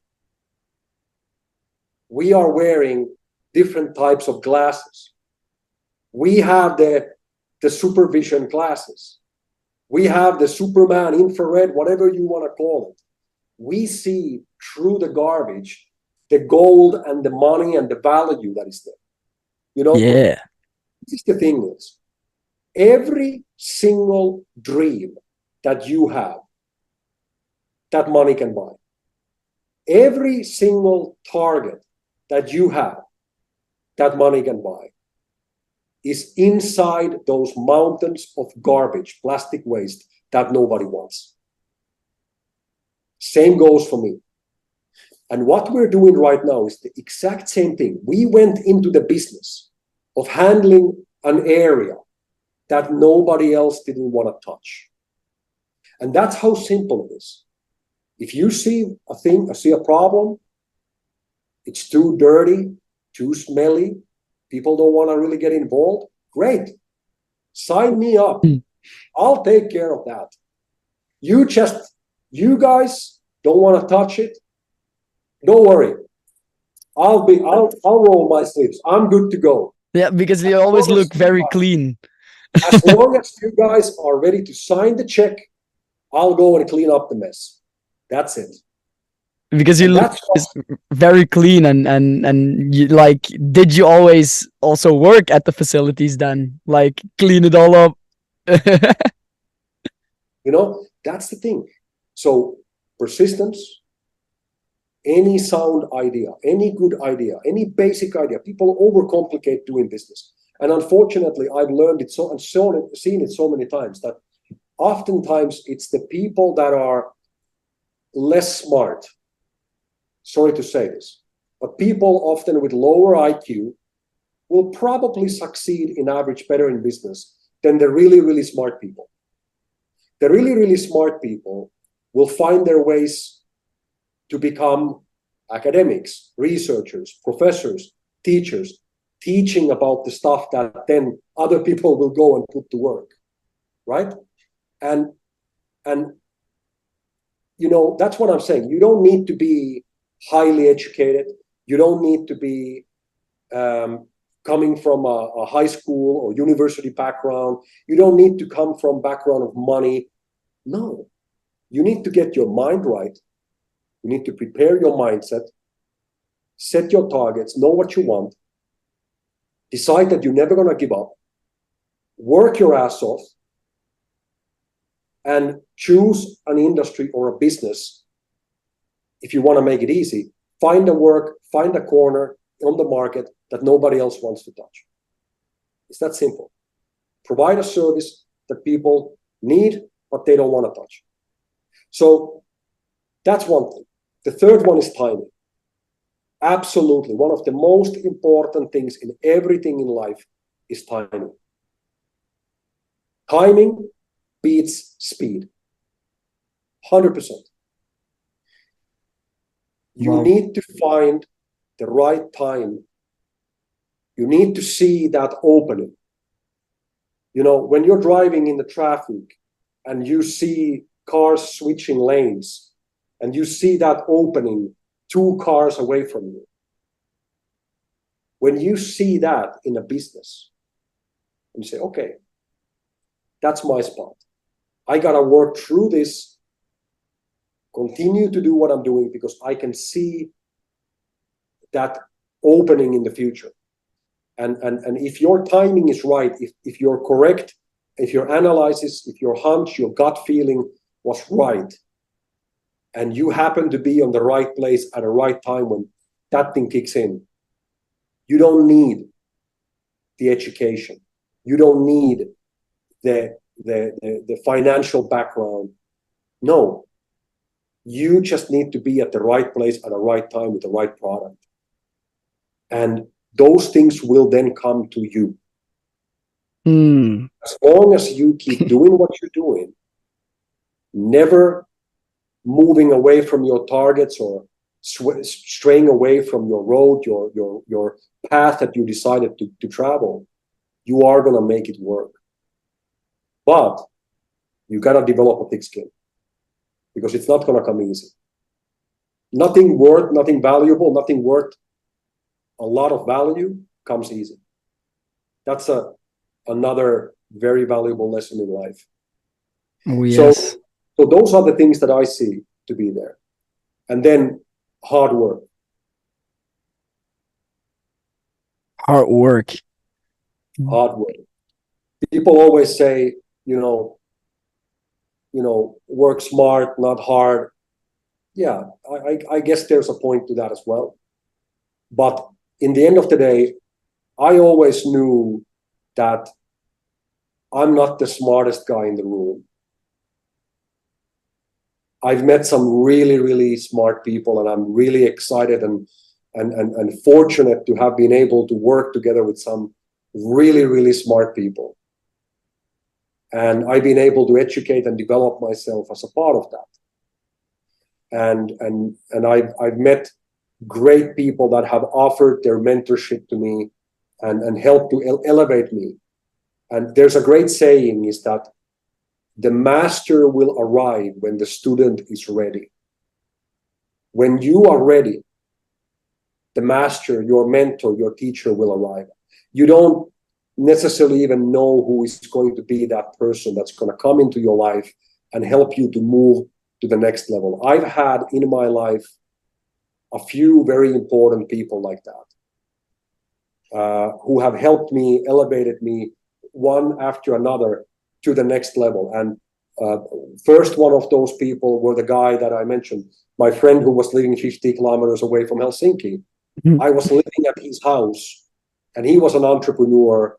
we are wearing different types of glasses. We have the supervision glasses. We have the Superman infrared, whatever you want to call it. We see through the garbage the gold and the money and the value that is there. You know, Yeah. this is the thing is, every single dream that you have, that money can buy. Every single target that you have, that money can buy, is inside those mountains of garbage, plastic waste that nobody wants. Same goes for me. And what we're doing right now is the exact same thing. We went into the business of handling an area that nobody else didn't want to touch. And that's how simple it is. If you see a thing, see a problem, it's too dirty, too smelly, people don't want to really get involved, great. Sign me up. I'll take care of that. You guys don't want to touch it, don't worry. I'll roll my sleeves. I'm good to go. Yeah, because they always look very clean. As long as you guys are ready to sign the check, I'll go and clean up the mess. That's it. Because you look very clean, and you, like, did you always also work at the facilities then? Like, clean it all up? You know, that's the thing. So persistence, any sound idea, any good idea, any basic idea, people overcomplicate doing business. And unfortunately, I've learned it seen it so many times that oftentimes it's the people that are less smart. Sorry to say this, but people often with lower IQ will probably succeed in average better in business than the really, really smart people. The really, really smart people will find their ways to become academics, researchers, professors, teachers, teaching about the stuff that then other people will go and put to work, right? And you know, that's what I'm saying. You don't need to be highly educated. You don't need to be coming from a high school or university background. You don't need to come from background of money. No, you need to get your mind right. You need to prepare your mindset, set your targets, know what you want, decide that you're never going to give up, work your ass off, and choose an industry or a business. If you want to make it easy, find a corner on the market that nobody else wants to touch. It's that simple. Provide a service that people need, but they don't want to touch. So that's one thing. The third one is timing. Absolutely. One of the most important things in everything in life is timing. Timing beats speed. 100%. You need to find the right time. You need to see that opening. You know, when you're driving in the traffic and you see cars switching lanes and you see that opening 2 cars away from you. When you see that in a business and you say, okay, that's my spot. I got to work through this, continue to do what I'm doing because I can see that opening in the future. And if your timing is right, if you're correct, if your analysis, if your hunch, your gut feeling was right, and you happen to be on the right place at the right time when that thing kicks in, you don't need the education. You don't need the financial background. No, you just need to be at the right place at the right time with the right product. And those things will then come to you. As long as you keep doing what you're doing, never moving away from your targets or straying away from your road, your path that you decided to travel, you are going to make it work. But you got to develop a thick skin, because it's not going to come easy. Nothing valuable, nothing worth a lot of value comes easy. That's another very valuable lesson in life. Oh, yes. So those are the things that I see to be there. And then hard work. Hard work. Hard work. People always say, work smart, not hard. Yeah, I guess there's a point to that as well. But in the end of the day, I always knew that I'm not the smartest guy in the room. I've met some really, really smart people, and I'm really excited and fortunate to have been able to work together with some really, really smart people. And I've been able to educate and develop myself as a part of that. And I've met great people that have offered their mentorship to me and helped to elevate me. And there's a great saying is that the master will arrive when the student is ready. When you are ready, the master, your mentor, your teacher will arrive. You don't necessarily even know who is going to be that person that's going to come into your life and help you to move to the next level. I've had in my life a few very important people like that, who have helped me, elevated me one after another to the next level. And first one of those people were the guy that I mentioned, my friend who was living 50 kilometers away from Helsinki. Mm-hmm. I was living at his house, and he was an entrepreneur,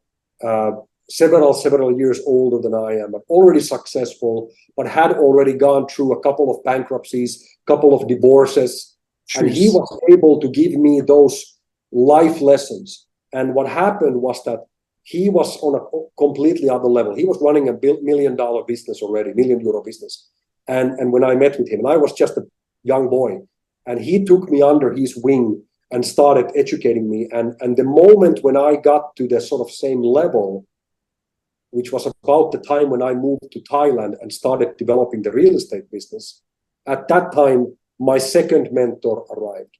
several years older than I am, but already successful, but had already gone through a couple of bankruptcies, couple of divorces. Jeez. And he was able to give me those life lessons. And what happened was that he was on a completely other level. He was running a $1 million business already, €1 million business. And when I met with him, and I was just a young boy, and he took me under his wing and started educating me. And the moment when I got to the sort of same level, which was about the time when I moved to Thailand and started developing the real estate business, at that time, my second mentor arrived.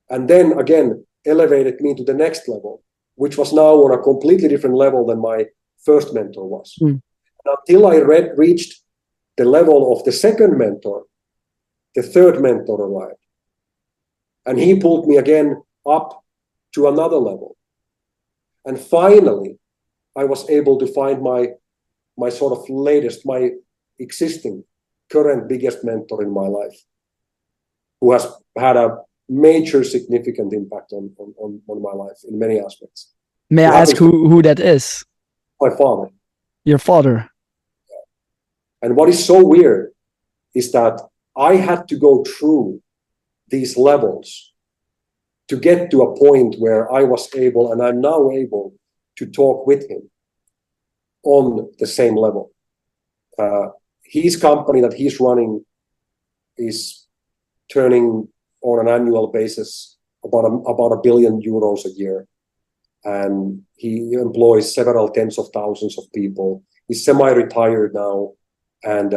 And then again, elevated me to the next level, which was now on a completely different level than my first mentor was. Mm. Until I reached the level of the second mentor, the third mentor arrived. And he pulled me again up to another level. And finally, I was able to find my sort of latest, my existing, current biggest mentor in my life, who has had a major significant impact on my life in many aspects. May I ask who that is? My father. Your father. And what is so weird is that I had to go through these levels to get to a point where I was able, and I'm now able, to talk with him on the same level. His company that he's running is turning on an annual basis about €1 billion a year. And he employs several tens of thousands of people. He's semi-retired now, and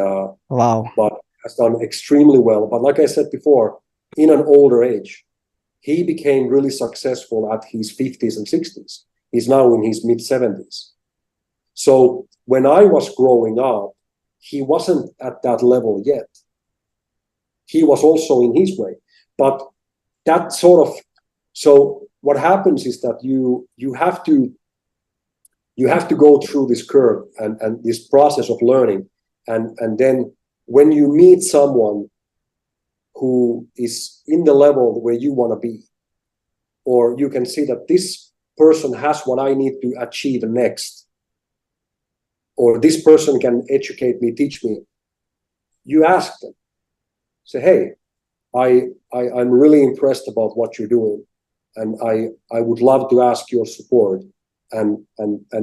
wow, but has done extremely well. But like I said before, in an older age, he became really successful at his 50s and 60s. He's now in his mid-70s. So when I was growing up, he wasn't at that level yet. He was also in his way. But that sort of, so what happens is that you have to go through this curve and this process of learning. And then when you meet someone who is in the level where you want to be, or you can see that this person has what I need to achieve next, or this person can educate me, teach me, you ask them, say, hey, I'm really impressed about what you're doing, and I would love to ask your support, and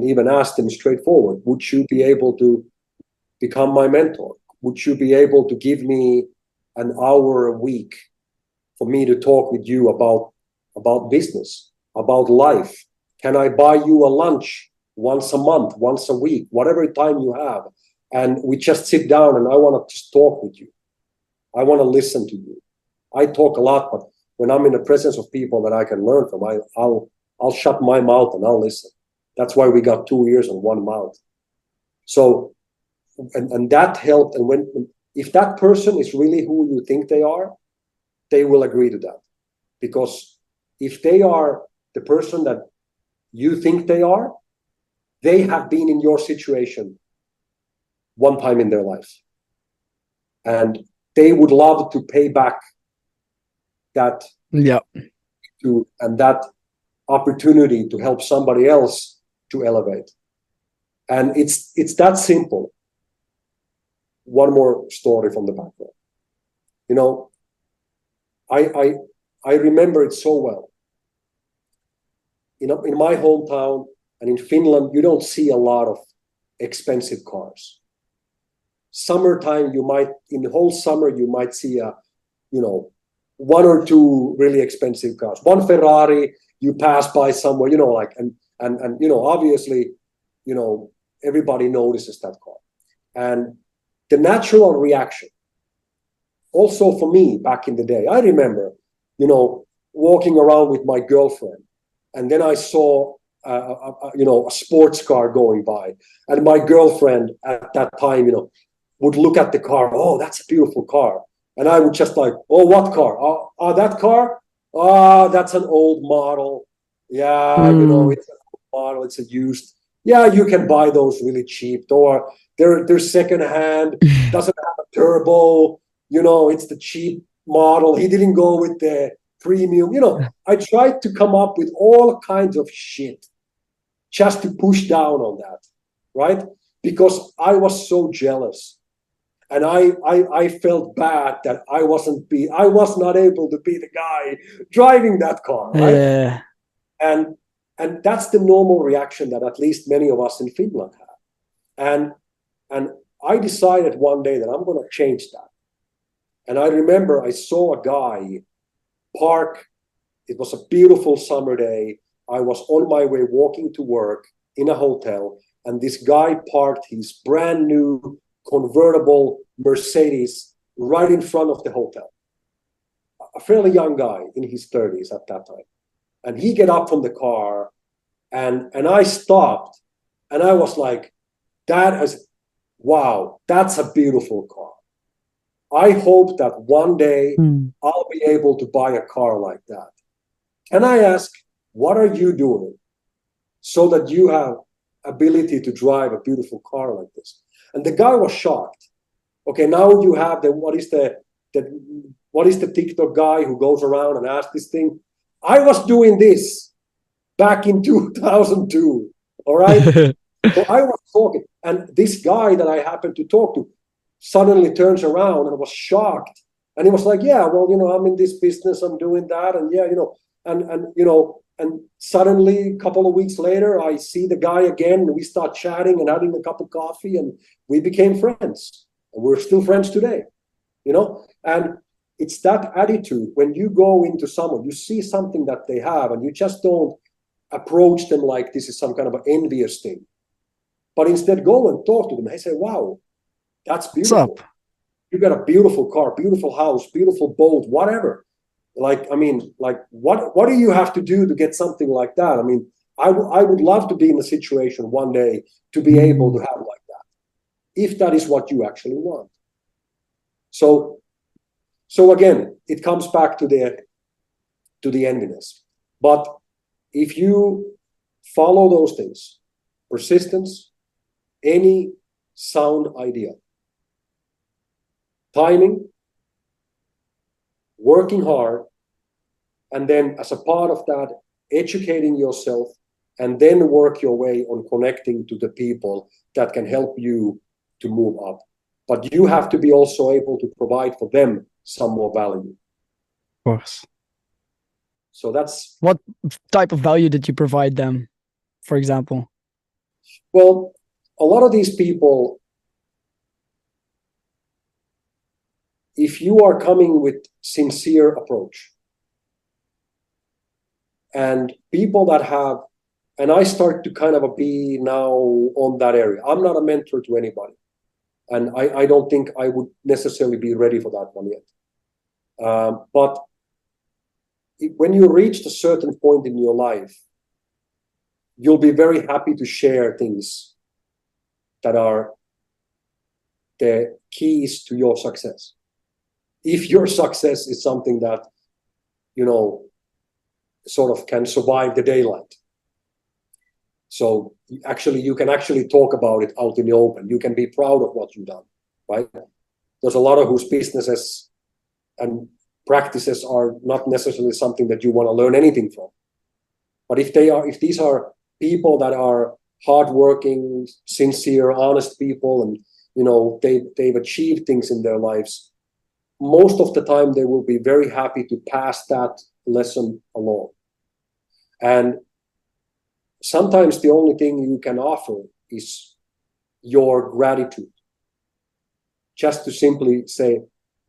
even ask them straightforward, would you be able to become my mentor? would you be able to give me an hour a week for me to talk with you about business, about life? Can I buy you a lunch once a month, once a week, whatever time you have? And we just sit down and I want to just talk with you. I want to listen to you. I talk a lot, but when I'm in the presence of people that I can learn from, I'll shut my mouth and I'll listen. That's why we got 2 ears and one mouth. So, and that helped. And if that person is really who you think they are, they will agree to that. Because if they are the person that you think they are, they have been in your situation one time in their life. And they would love to pay back that and that opportunity to help somebody else to elevate. And it's that simple. One more story from the background. You know, I remember it so well. You know, in my hometown and in Finland, you don't see a lot of expensive cars. Summertime, in the whole summer, you might see one or two really expensive cars. One Ferrari, you pass by somewhere, and obviously, everybody notices that car. And the natural reaction, also for me back in the day, I remember, walking around with my girlfriend, and then I saw a sports car going by, and my girlfriend at that time, would look at the car. Oh, that's a beautiful car. And I would just like, oh, what car? That car? That's an old model. Yeah, it's an old model. It's a used. Yeah, you can buy those really cheap. Or they're secondhand. Doesn't have a turbo. It's the cheap model. He didn't go with the premium. I tried to come up with all kinds of shit just to push down on that, right? Because I was so jealous. And I felt bad that I was not able to be the guy driving that car, right? Yeah. And that's the normal reaction that at least many of us in Finland have. And I decided one day that I'm going to change that. And I remember I saw a guy park. It was a beautiful summer day. I was on my way walking to work in a hotel, and this guy parked his brand new convertible Mercedes right in front of the hotel. A fairly young guy in his 30s at that time. And he get up from the car, and I stopped, and I was like, wow, that's a beautiful car. I hope that one day I'll be able to buy a car like that. Can I ask, what are you doing so that you have ability to drive a beautiful car like this? And the guy was shocked. Okay, now you have what is the TikTok guy who goes around and asks this thing? I was doing this back in 2002. All right. So I was talking, and this guy that I happened to talk to suddenly turns around and was shocked. And he was like, yeah, well, I'm in this business, I'm doing that. And yeah, and suddenly a couple of weeks later, I see the guy again, and we start chatting and having a cup of coffee, and we became friends. And we're still friends today, And it's that attitude. When you go into someone, you see something that they have, and you just don't approach them like this is some kind of an envious thing. But instead, go and talk to them. I say, wow, that's beautiful. What's up? You got a beautiful car, beautiful house, beautiful boat, whatever. What do you have to do to get something like that? I mean, I would love to be in a situation one day to be able to have like that, if that is what you actually want. So again, it comes back to the enviness. But if you follow those things, persistence, any sound idea, timing, working hard, and then as a part of that, educating yourself, and then work your way on connecting to the people that can help you to move up. But you have to be also able to provide for them some more value. Of course. So that's... What type of value did you provide them, for example? Well, a lot of these people, if you are coming with sincere approach, and people that have, and I start to kind of be now on that area. I'm not a mentor to anybody, and I don't think I would necessarily be ready for that one yet. But when you reach a certain point in your life, you'll be very happy to share things that are the keys to your success. If your success is something that, sort of can survive the daylight. So actually, you can actually talk about it out in the open. You can be proud of what you've done, right? There's a lot of whose businesses and practices are not necessarily something that you want to learn anything from. But if these are people that are hardworking, sincere, honest people, and they've achieved things in their lives, most of the time they will be very happy to pass that lesson along. And sometimes the only thing you can offer is your gratitude. Just to simply say,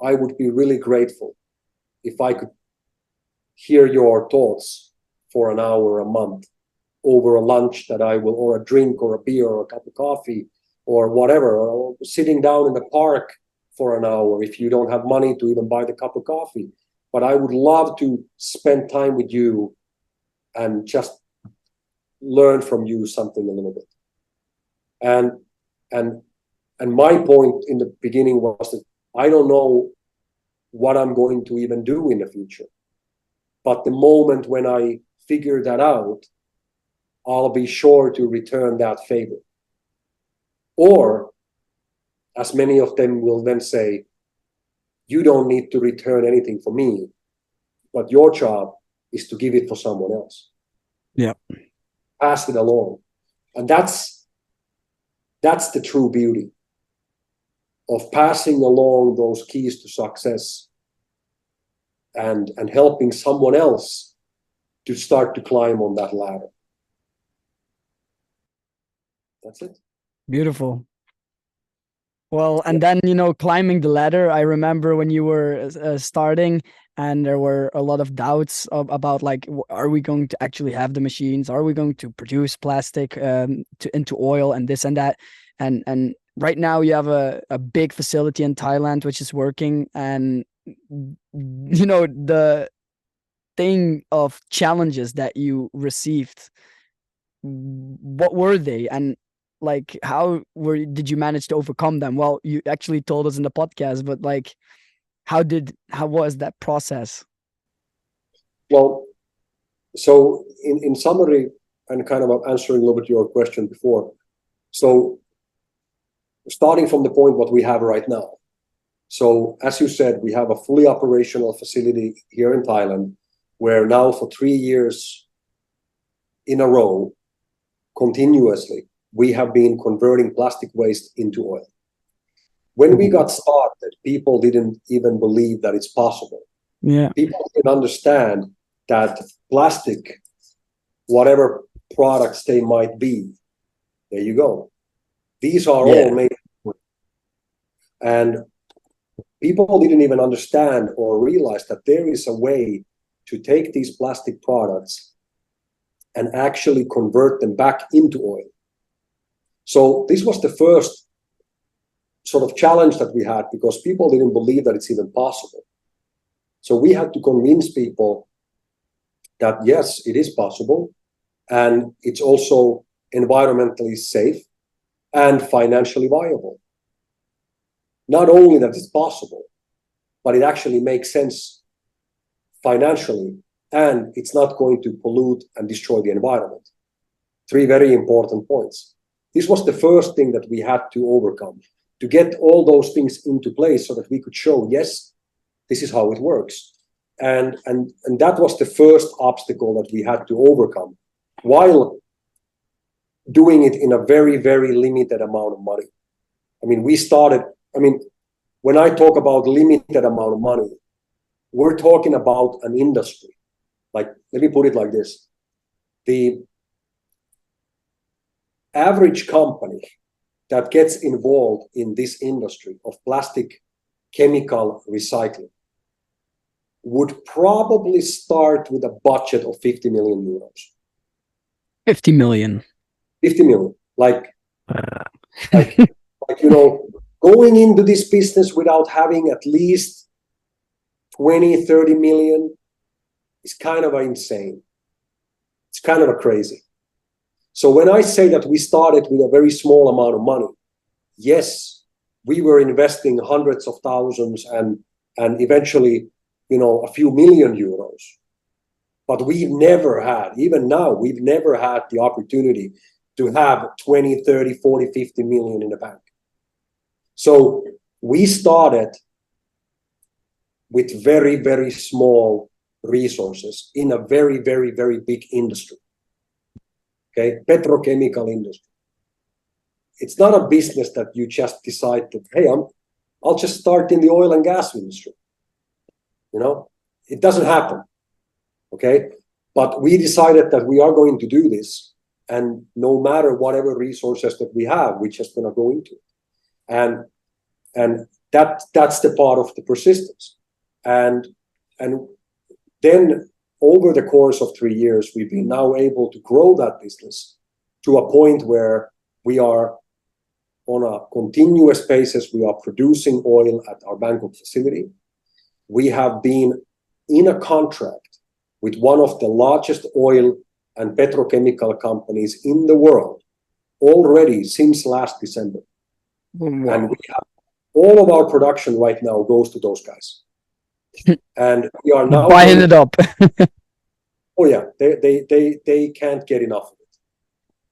I would be really grateful if I could hear your thoughts for an hour a month over a lunch that I will, or a drink or a beer or a cup of coffee or whatever, or sitting down in the park for an hour if you don't have money to even buy the cup of coffee. But I would love to spend time with you and just learn from you something a little bit. And my point in the beginning was that I don't know what I'm going to even do in the future. But the moment when I figure that out, I'll be sure to return that favor. Or, as many of them will then say, you don't need to return anything for me, but your job is to give it for someone else. Yeah. Pass it along. And that's the true beauty of passing along those keys to success and helping someone else to start to climb on that ladder. That's it. Beautiful. Well, and then, climbing the ladder, I remember when you were starting and there were a lot of doubts about like, are we going to actually have the machines? Are we going to produce plastic into oil and this and that? And right now you have a big facility in Thailand, which is working. And, the thing of challenges that you received, what were they? And like, how did you manage to overcome them? Well, you actually told us in the podcast, but like, how was that process? Well, so in summary, and kind of answering a little bit your question before, so starting from the point what we have right now. So as you said, we have a fully operational facility here in Thailand, where now for 3 years in a row, continuously, we have been converting plastic waste into oil. When we got started, people didn't even believe that it's possible. Yeah. People didn't understand that plastic, whatever products they might be, there you go. These are all made. And people didn't even understand or realize that there is a way to take these plastic products and actually convert them back into oil. So this was the first sort of challenge that we had, because people didn't believe that it's even possible. So we had to convince people that yes, it is possible, and it's also environmentally safe and financially viable. Not only that it's possible, but it actually makes sense financially, and it's not going to pollute and destroy the environment. 3 very important points. This was the first thing that we had to overcome, to get all those things into place so that we could show, yes, this is how it works. And that was the first obstacle that we had to overcome, while doing it in a very, very limited amount of money. When I talk about limited amount of money, we're talking about an industry. Like, let me put it like this. The average company that gets involved in this industry of plastic chemical recycling would probably start with a budget of 50 million euros. 50 million. 50 million. Like, you know, going into this business without having at least 20, 30 million is kind of insane. It's kind of crazy. So when I say that we started with a very small amount of money, yes, we were investing hundreds of thousands and eventually, you know, a few million euros. But we've never had, even now, we've never had the opportunity to have 20, 30, 40, 50 million in the bank. So we started with very, very small resources in a very, very, very big industry. Okay, petrochemical industry. It's not a business that you just decide to, hey, I'll just start in the oil and gas industry. You know, it doesn't happen. Okay, but we decided that we are going to do this, and no matter whatever resources that we have, we're just going to go into it, and that's the part of the persistence, and then over the course of 3 years, we've been now able to grow that business to a point where we are on a continuous basis. We are producing oil at our Bangkok facility. We have been in a contract with one of the largest oil and petrochemical companies in the world already since last December. Wow. And we have all of our production right now goes to those guys. And we are now buying it up. Oh yeah, they can't get enough of it.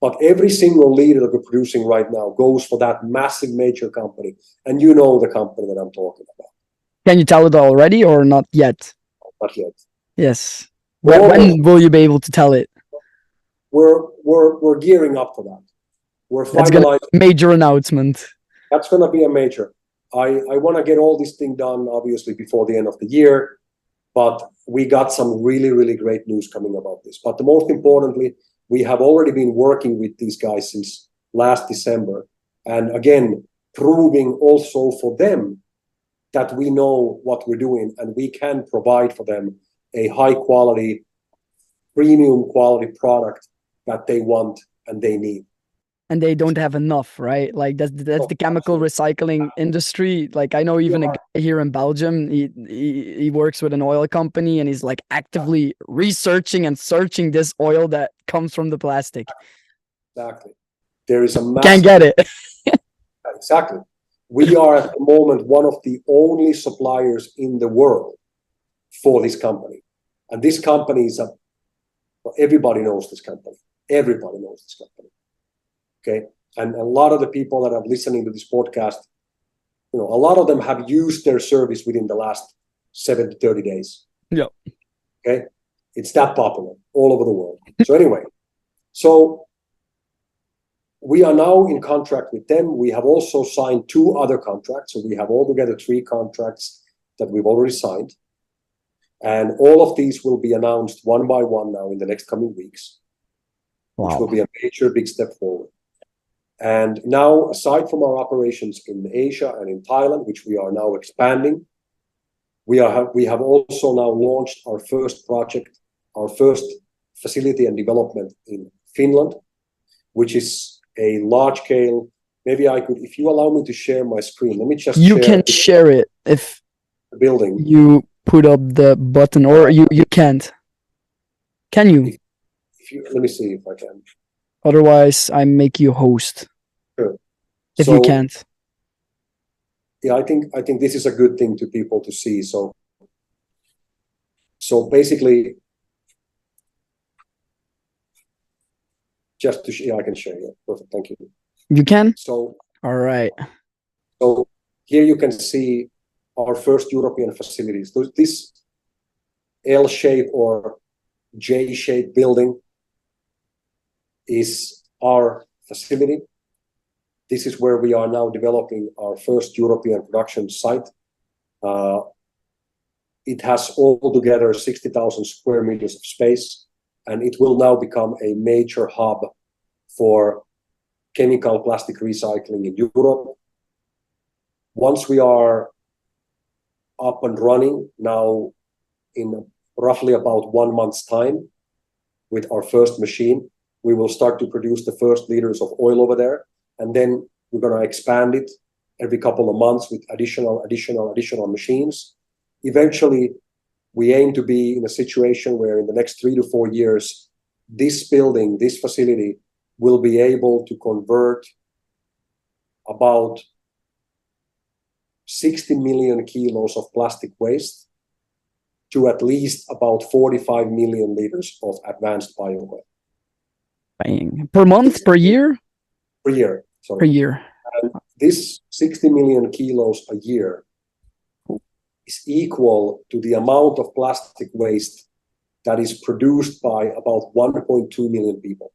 But every single liter that we're producing right now goes for that massive major company. And you know the company that I'm talking about. Can you tell it already or not yet? Not yet. Yes. When will you be able to tell it? We're gearing up for that. We're finalizing. Major announcement. That's gonna be a major. I want to get all this thing done, obviously, before the end of the year, but we got some really, really great news coming about this. But the most importantly, we have already been working with these guys since last December, and again, proving also for them that we know what we're doing and we can provide for them a high quality, premium quality product that they want and they need. And they don't have enough, right? Like that's the chemical recycling industry. Like I know even a guy here in Belgium, he works with an oil company and he's like actively researching and searching this oil that comes from the plastic. Exactly. There is a massive... Can't get it. Exactly. We are at the moment one of the only suppliers in the world for this company. And this company is everybody knows this company. Everybody knows this company. Okay, and a lot of the people that are listening to this podcast, you know, a lot of them have used their service within the last 7 to 30 days. Yeah. Okay, it's that popular all over the world. So anyway, so we are now in contract with them. We have also signed 2 other contracts. So we have altogether 3 contracts that we've already signed. And all of these will be announced one by one now in the next coming weeks, which will be a major big step forward. And now, aside from our operations in Asia and in Thailand, which we are now expanding, we have also now launched our first project, our first facility and development in Finland, which is a large scale. Maybe I could, if you allow me to share my screen, let me just You can share it if the building. You put up the button, or you can't. Can you? If you let me see if I can. Otherwise, I make you host. Sure. If you can't. Yeah, I think this is a good thing to people to see. So basically, just to I can share. Yeah, perfect. Thank you. You can. So all right. So here you can see our first European facilities. This L-shaped or J-shaped building is our facility. This is where we are now developing our first European production site. It has altogether 60,000 square meters of space, and it will now become a major hub for chemical plastic recycling in Europe. Once we are up and running now in roughly about 1 month's time with our first machine. We will start to produce the first liters of oil over there, and then we're going to expand it every couple of months with additional machines. Eventually, we aim to be in a situation where in the next 3 to 4 years, this building, this facility, will be able to convert about 60 million kilos of plastic waste to at least about 45 million liters of advanced bio oil. Bang. Per month, per year? Per year, sorry. Per year. And this 60 million kilos a year is equal to the amount of plastic waste that is produced by about 1.2 million people.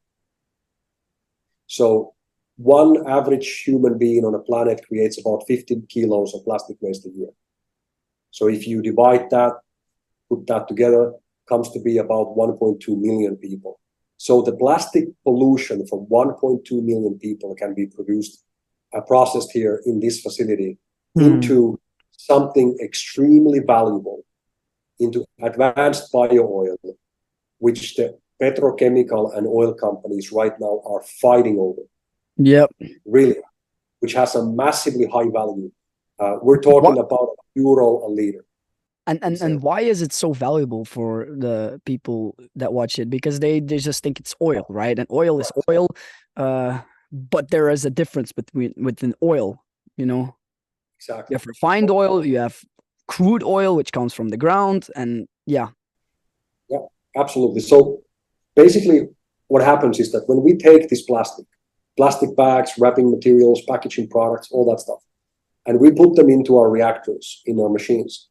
So one average human being on a planet creates about 15 kilos of plastic waste a year. So if you divide that, put that together, comes to be about 1.2 million people. So the plastic pollution from 1.2 million people can be processed here in this facility into something extremely valuable, into advanced bio oil, which the petrochemical and oil companies right now are fighting over. Yep. Really, which has a massively high value. We're talking about €1 a liter. And why is it so valuable for the people that watch it? Because they just think it's oil, right? And oil is oil, but there is a difference within oil, you know? Exactly. You have refined oil, you have crude oil, which comes from the ground, and yeah. Yeah, absolutely. So basically what happens is that when we take this plastic bags, wrapping materials, packaging products, all that stuff, and we put them into our reactors, in our machines,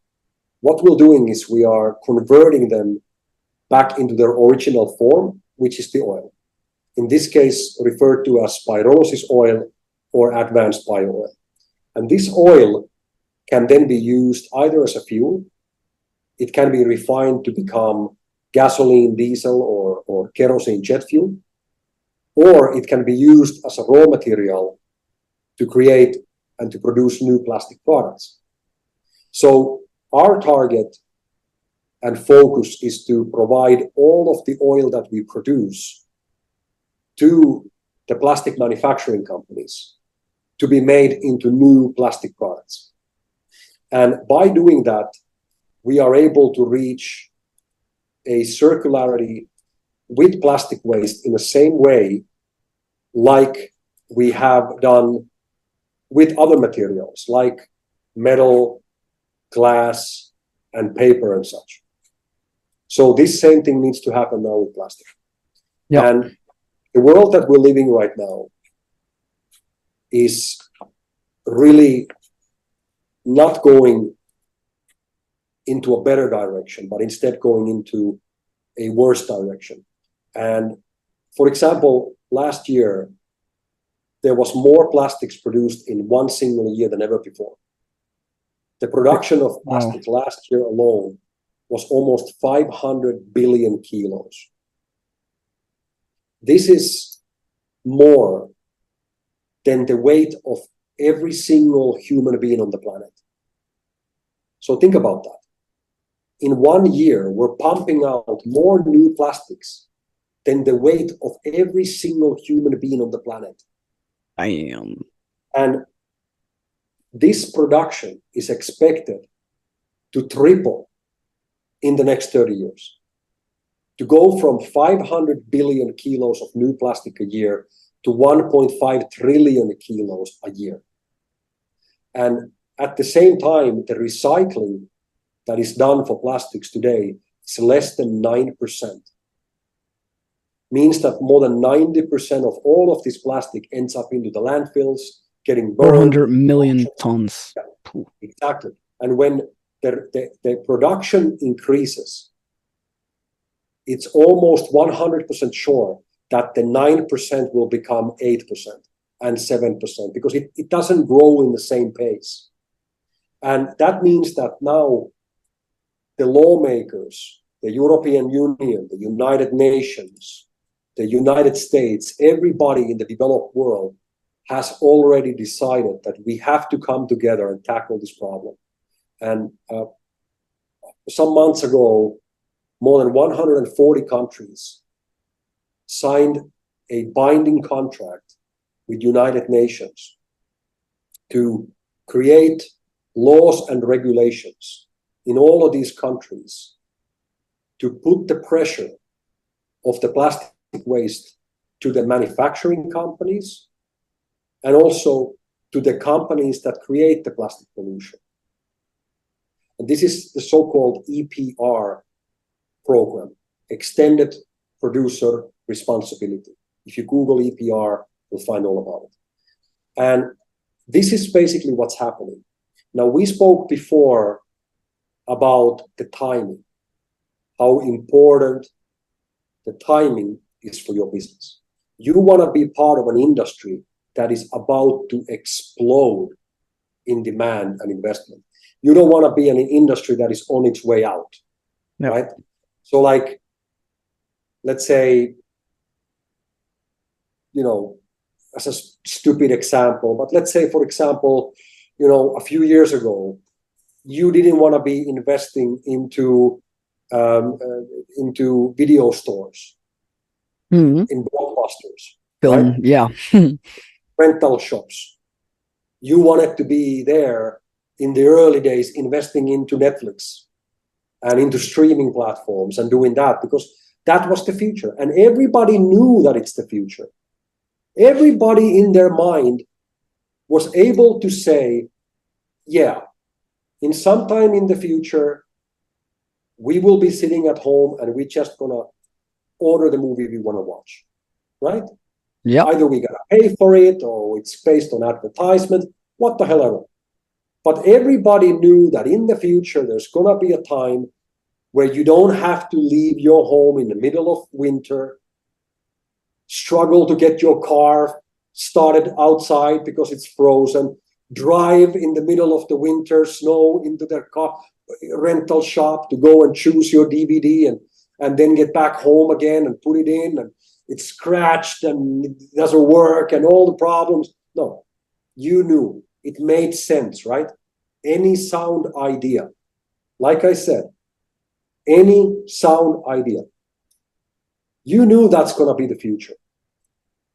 what we're doing is we are converting them back into their original form, which is the oil. In this case, referred to as pyrolysis oil or advanced bio oil. And this oil can then be used either as a fuel, it can be refined to become gasoline, diesel, or kerosene jet fuel, or it can be used as a raw material to create and to produce new plastic products. So our target and focus is to provide all of the oil that we produce to the plastic manufacturing companies to be made into new plastic products. And by doing that, we are able to reach a circularity with plastic waste in the same way like we have done with other materials like metal, glass, and paper and such. So this same thing needs to happen now with plastic. Yep. And the world that we're living right now is really not going into a better direction, but instead going into a worse direction. And for example, last year, there was more plastics produced in one single year than ever before. The production of plastic last year alone was almost 500 billion kilos. This is more than the weight of every single human being on the planet. So think about that. In 1 year, we're pumping out more new plastics than the weight of every single human being on the planet. Damn. And this production is expected to triple in the next 30 years. To go from 500 billion kilos of new plastic a year to 1.5 trillion kilos a year. And at the same time, the recycling that is done for plastics today is less than 9%. Means that more than 90% of all of this plastic ends up into the landfills, getting burned. 400 million tons. Yeah, exactly. And when the production increases, it's almost 100% sure that the 9% will become 8% and 7% because it doesn't grow in the same pace. And that means that now the lawmakers, the European Union, the United Nations, the United States, everybody in the developed world has already decided that we have to come together and tackle this problem. And some months ago, more than 140 countries signed a binding contract with United Nations to create laws and regulations in all of these countries to put the pressure of the plastic waste to the manufacturing companies and also to the companies that create the plastic pollution. And this is the so-called EPR program, Extended Producer Responsibility. If you Google EPR, you'll find all about it. And this is basically what's happening. Now, we spoke before about the timing, how important the timing is for your business. You want to be part of an industry that is about to explode in demand and investment. You don't want to be in an industry that is on its way out, right? So like, let's say, as a stupid example, but let's say, for example, a few years ago, you didn't want to be investing into video stores, in blockbusters, Film, right? yeah. Rental shops. You wanted to be there in the early days, investing into Netflix and into streaming platforms and doing that because that was the future. And everybody knew that it's the future. Everybody in their mind was able to say, yeah, in some time in the future, we will be sitting at home and we're just going to order the movie we want to watch, right? Yeah. Either we got to pay for it or it's based on advertisement, what the hell ever. But everybody knew that in the future, there's going to be a time where you don't have to leave your home in the middle of winter, struggle to get your car started outside because it's frozen, drive in the middle of the winter, snow into their car rental shop to go and choose your DVD and then get back home again and put it in and it's scratched and it doesn't work and all the problems. No, you knew. It made sense, right? Any sound idea, like I said, any sound idea, you knew that's going to be the future.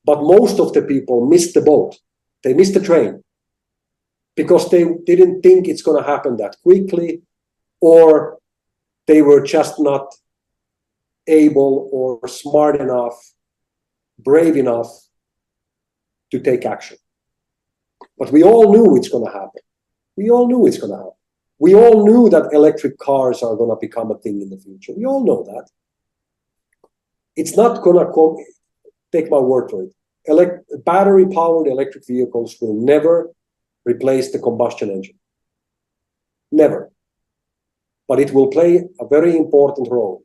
But most of the people missed the boat. They missed the train because they didn't think it's going to happen that quickly, or they were just not able or smart enough, brave enough to take action. But we all knew it's going to happen. We all knew it's going to happen. We all knew that electric cars are going to become a thing in the future. We all know that. It's not going to come, take my word for it. Battery-powered electric vehicles will never replace the combustion engine. Never. But it will play a very important role.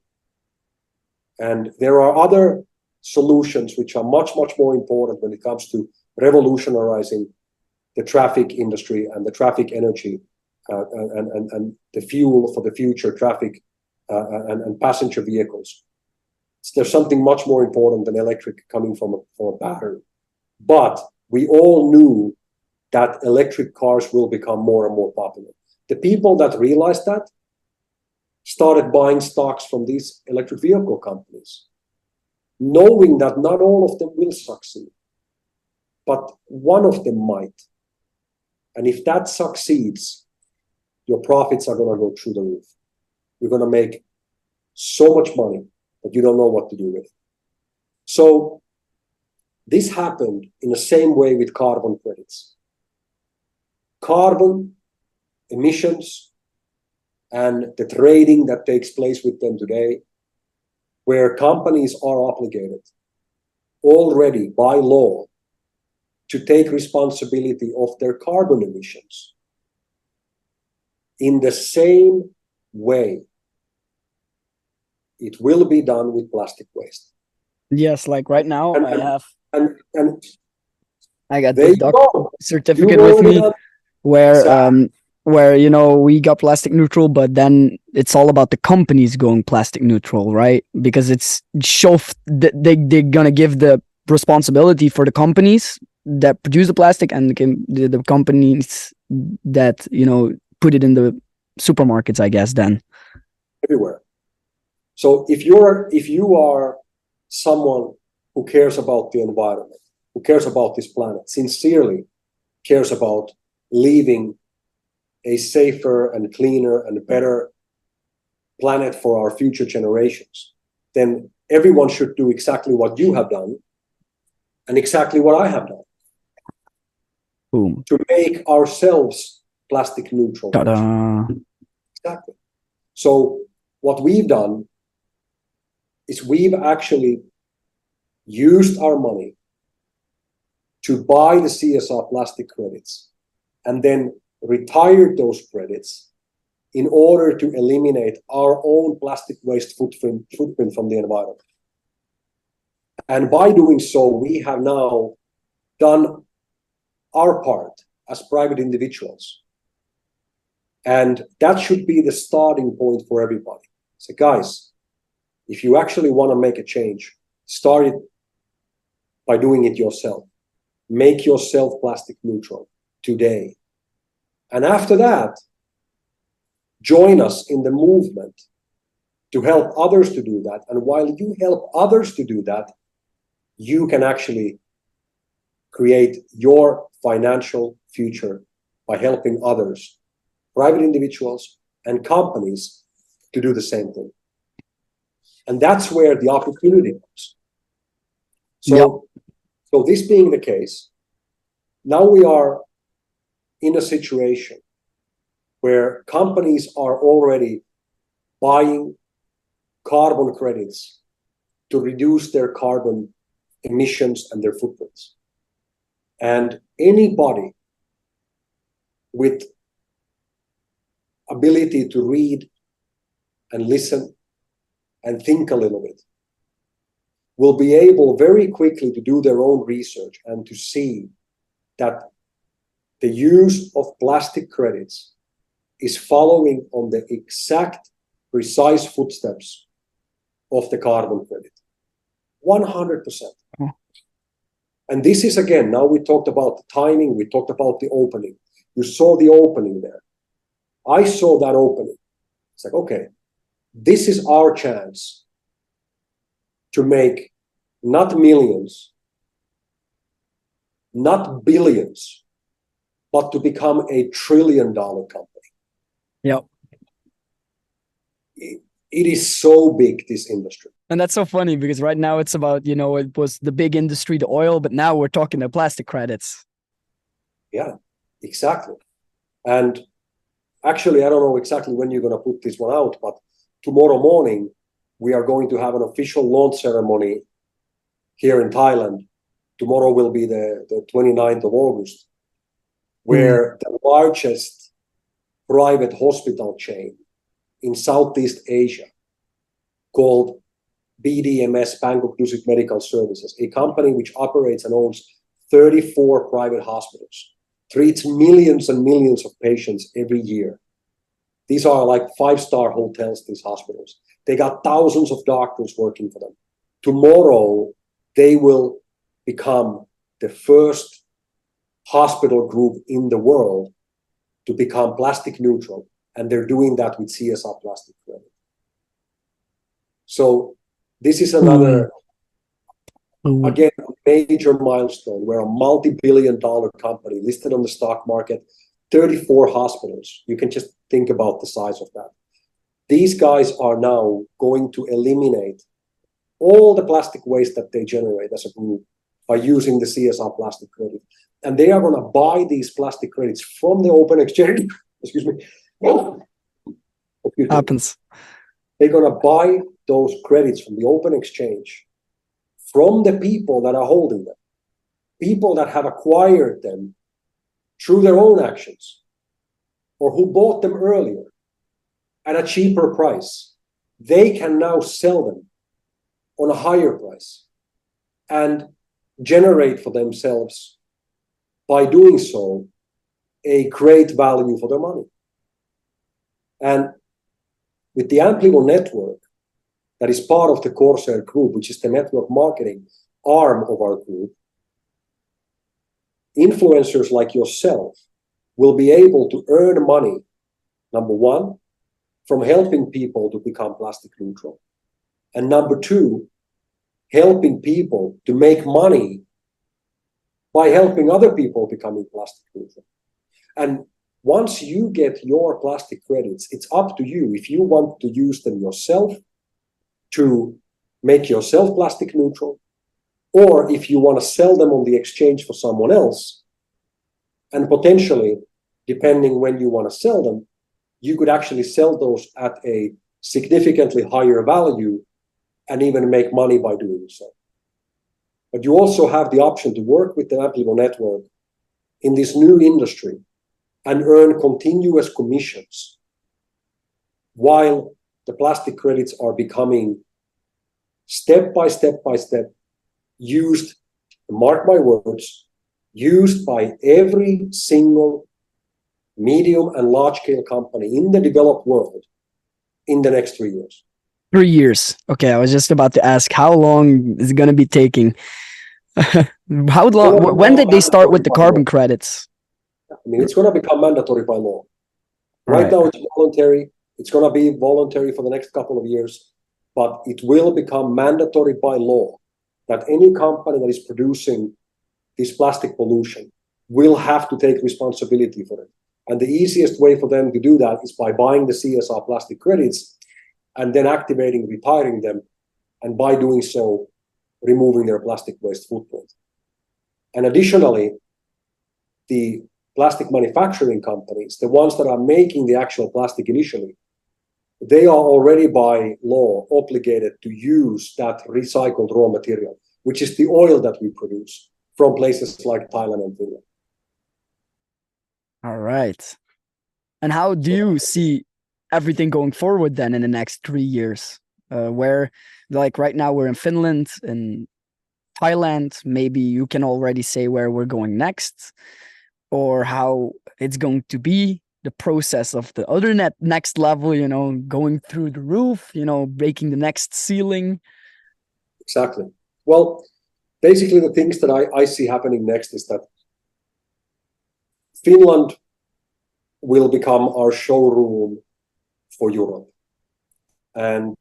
And there are other solutions which are much, much more important when it comes to revolutionizing the traffic industry and the traffic energy and the fuel for the future traffic and passenger vehicles. There's something much more important than electric coming from a battery. But we all knew that electric cars will become more and more popular. The people that realized that started buying stocks from these electric vehicle companies, knowing that not all of them will succeed, but one of them might. And if that succeeds, your profits are going to go through the roof. You're going to make so much money that you don't know what to do with. So this happened in the same way with carbon credits. Carbon emissions and the trading that takes place with them today, where companies are obligated already by law to take responsibility of their carbon emissions. In the same way, it will be done with plastic waste. Yes, like right now, I got there this certificate with me where we got plastic neutral, but then it's all about the companies going plastic neutral, right? Because it's they're gonna give the responsibility for the companies that produce the plastic and the companies that put it in the supermarkets, I guess, then. Everywhere. So if you are someone who cares about the environment, who cares about this planet, sincerely cares about leaving a safer and cleaner and better planet for our future generations, then everyone should do exactly what you have done and exactly what I have done. Boom. To make ourselves plastic neutral. Ta-da. Exactly. So what we've done is we've actually used our money to buy the CSR plastic credits and then retired those credits in order to eliminate our own plastic waste footprint from the environment. And by doing so, we have now done our part as private individuals. And that should be the starting point for everybody. So guys, if you actually want to make a change, start it by doing it yourself. Make yourself plastic neutral today. And after that, join us in the movement to help others to do that. And while you help others to do that, you can actually create your financial future by helping others, private individuals and companies, to do the same thing. And that's where the opportunity comes. So this being the case, now we are in a situation where companies are already buying carbon credits to reduce their carbon emissions and their footprints. And anybody with ability to read and listen and think a little bit will be able very quickly to do their own research and to see that the use of plastic credits is following on the exact precise footsteps of the carbon credit. 100%. And this is, again, now we talked about the timing, we talked about the opening. You saw the opening there. I saw that opening. It's like, okay, this is our chance to make not millions, not billions, but to become $1 trillion company. Yep. It is so big, this industry. And that's so funny because right now it's about, it was the big industry, the oil, but now we're talking the plastic credits. Yeah, exactly. And actually, I don't know exactly when you're going to put this one out, but tomorrow morning, we are going to have an official launch ceremony here in Thailand. Tomorrow will be the 29th of August, where the largest private hospital chain in Southeast Asia, called BDMS, Bangkok District Medical Services, a company which operates and owns 34 private hospitals, treats millions and millions of patients every year. These are like 5-star hotels, these hospitals. They got thousands of doctors working for them. Tomorrow, they will become the first hospital group in the world to become plastic neutral. And they're doing that with CSR plastic credit. So this is another, again, a major milestone where a multi-billion-dollar company listed on the stock market, 34 hospitals. You can just think about the size of that. These guys are now going to eliminate all the plastic waste that they generate as a group by using the CSR plastic credit. And they are going to buy these plastic credits from the open exchange. Excuse me. Happens. They're going to buy those credits from the open exchange from the people that are holding them, people that have acquired them through their own actions or who bought them earlier at a cheaper price. They can now sell them on a higher price and generate for themselves, by doing so, a great value for their money. And with the Ampligo network, that is part of the Corsair Group, which is the network marketing arm of our group, influencers like yourself will be able to earn money Number one, from helping people to become plastic neutral. And number two, helping people to make money by helping other people becoming plastic neutral. And once you get your plastic credits, it's up to you if you want to use them yourself to make yourself plastic neutral, or if you want to sell them on the exchange for someone else, and potentially, depending when you want to sell them, you could actually sell those at a significantly higher value and even make money by doing so. But you also have the option to work with the Valueble network in this new industry and earn continuous commissions while the plastic credits are becoming step by step used, mark my words, used by every single medium and large scale company in the developed world in the next 3 years. 3 years. Okay, I was just about to ask, how long is it going to be taking? How long? When did they start with the carbon credits? I mean, it's going to become mandatory by law. Right now, it's voluntary. It's going to be voluntary for the next couple of years, but it will become mandatory by law that any company that is producing this plastic pollution will have to take responsibility for it. And the easiest way for them to do that is by buying the CSR plastic credits and then activating, retiring them, and by doing so, removing their plastic waste footprint. And additionally, the plastic manufacturing companies, the ones that are making the actual plastic initially, they are already by law obligated to use that recycled raw material, which is the oil that we produce from places like Thailand and Finland. All right. And how do you see everything going forward then in the next 3 years? Where, like right now, we're in Finland and Thailand. Maybe you can already say where we're going next, or how it's going to be, the process of the other next level, you know, going through the roof, you know, breaking the next ceiling. Exactly. Well, basically the things that I see happening next is that Finland will become our showroom for Europe. And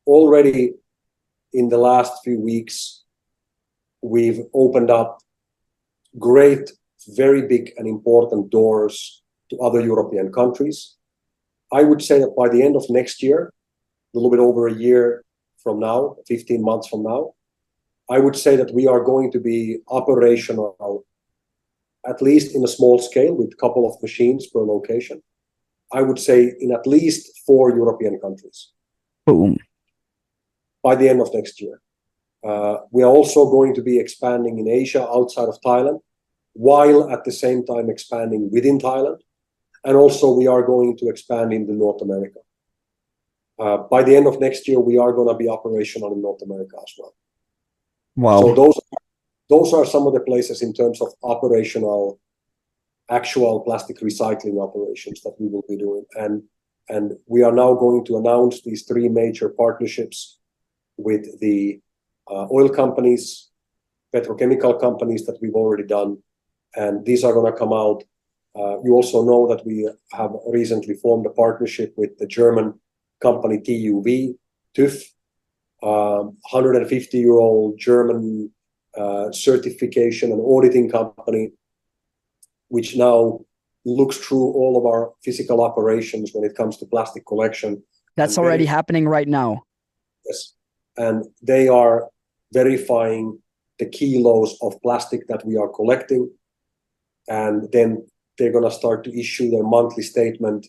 already in the last few weeks, we've opened up great, very big and important doors to other European countries. I would say that by the end of next year, a little bit over a year from now, 15 months from now, I would say that we are going to be operational, at least in a small scale, with a couple of machines per location. I would say in at least 4 European countries. Boom. By the end of next year. We are also going to be expanding in Asia outside of Thailand, while at the same time expanding within Thailand. And also we are going to expand into North America. By the end of next year, we are going to be operational in North America as well. Wow. So those are some of the places in terms of operational, actual plastic recycling operations that we will be doing. And we are now going to announce these 3 major partnerships with the oil companies, petrochemical companies that we've already done. And these are going to come out. You also know that we have recently formed a partnership with the German company TÜV, 150-year-old German certification and auditing company, which now looks through all of our physical operations when it comes to plastic collection. That's already happening right now. Yes. And they are verifying the kilos of plastic that we are collecting. And then they're going to start to issue their monthly statement,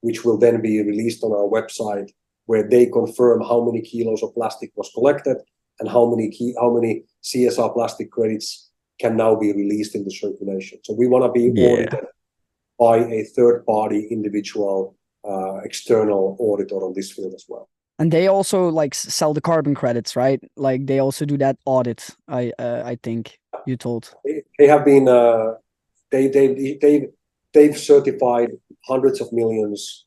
which will then be released on our website, where they confirm how many kilos of plastic was collected and how many CSR plastic credits can now be released into circulation. So we want to be audited by a third-party individual external auditor on this field as well. And they also like sell the carbon credits, right? Like they also do that audit. I think you told. They have been they've certified hundreds of millions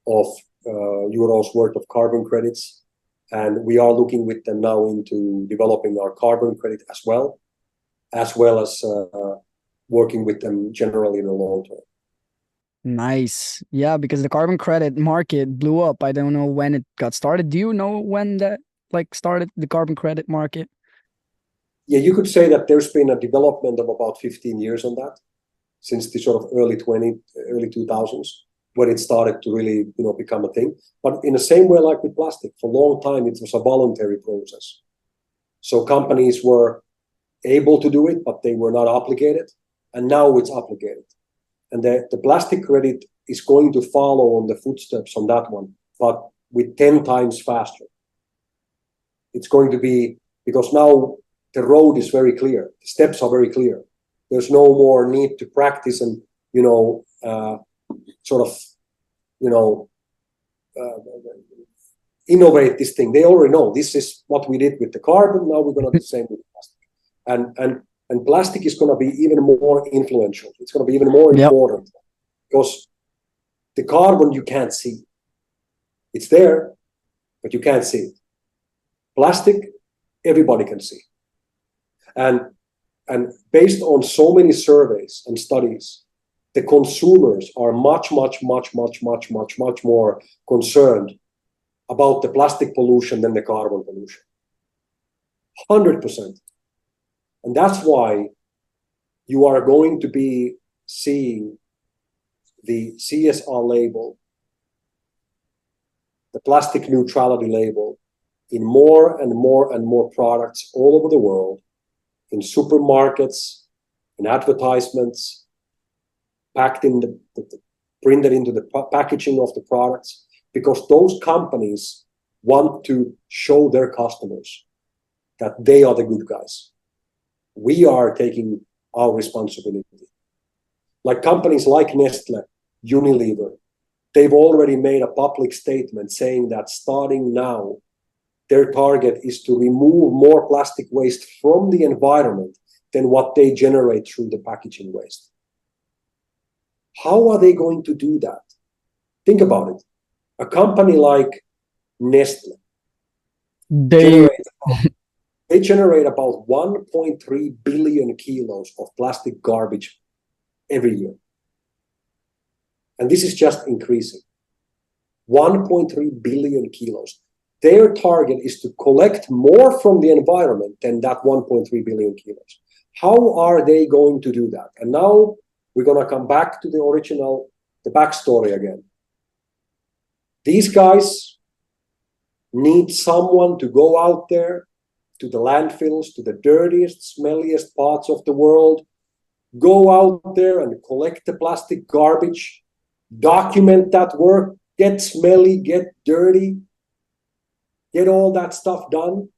of euros worth of carbon credits, and we are looking with them now into developing our carbon credit as well as working with them generally in the long term. Nice. Yeah, because the carbon credit market blew up. I don't know when it got started. Do you know when that started, the carbon credit market? Yeah, you could say that there's been a development of about 15 years on that, since the sort of early 2000s, when it started to really, become a thing. But in the same way, like with plastic, for a long time, it was a voluntary process. So companies were able to do it, but they were not obligated. And now it's obligated. And the plastic credit is going to follow on the footsteps on that one, but with 10 times faster. It's going to be, because now the road is very clear. The steps are very clear. There's no more need to practice and, innovate this thing. They already know this is what we did with the carbon. Now we're going to do the same with plastic. And plastic is going to be even more influential. It's going to be even more important, because the carbon you can't see. It's there, but you can't see it. Plastic, everybody can see. And based on so many surveys and studies, the consumers are much more concerned about the plastic pollution than the carbon pollution. 100%. And that's why you are going to be seeing the CSR label, the plastic neutrality label, in more and more products all over the world, in supermarkets, in advertisements, packed in printed into the packaging of the products, because those companies want to show their customers that they are the good guys. We are taking our responsibility. Like companies like Nestle, Unilever, they've already made a public statement saying that starting now, their target is to remove more plastic waste from the environment than what they generate through the packaging waste. How are they going to do that? Think about it. A company like Nestle, they generate about 1.3 billion kilos of plastic garbage every year. And this is just increasing. 1.3 billion kilos. Their target is to collect more from the environment than that 1.3 billion kilos. How are they going to do that? And now we're going to come back to the backstory again. These guys need someone to go out there to the landfills, to the dirtiest, smelliest parts of the world, go out there and collect the plastic garbage, document that work, get smelly, get dirty, get all that stuff done,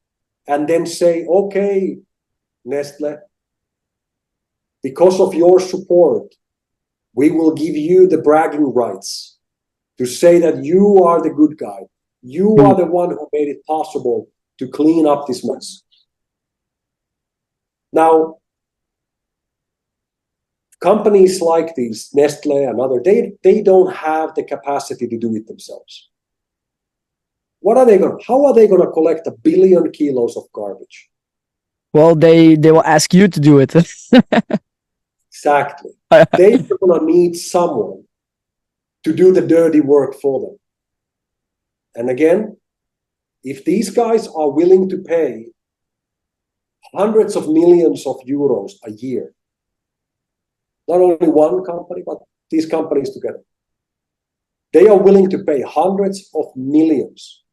and then say, okay, Nestle, because of your support, we will give you the bragging rights to say that you are the good guy. You are the one who made it possible to clean up this mess. Now, companies like these, Nestle and others, they don't have the capacity to do it themselves. How are they going to collect 1 billion kilos of garbage? Well, they will ask you to do it. Exactly. They're going to need someone to do the dirty work for them. And again, if these guys are willing to pay hundreds of millions of euros a year, not only one company, but these companies together, they are willing to pay hundreds of millions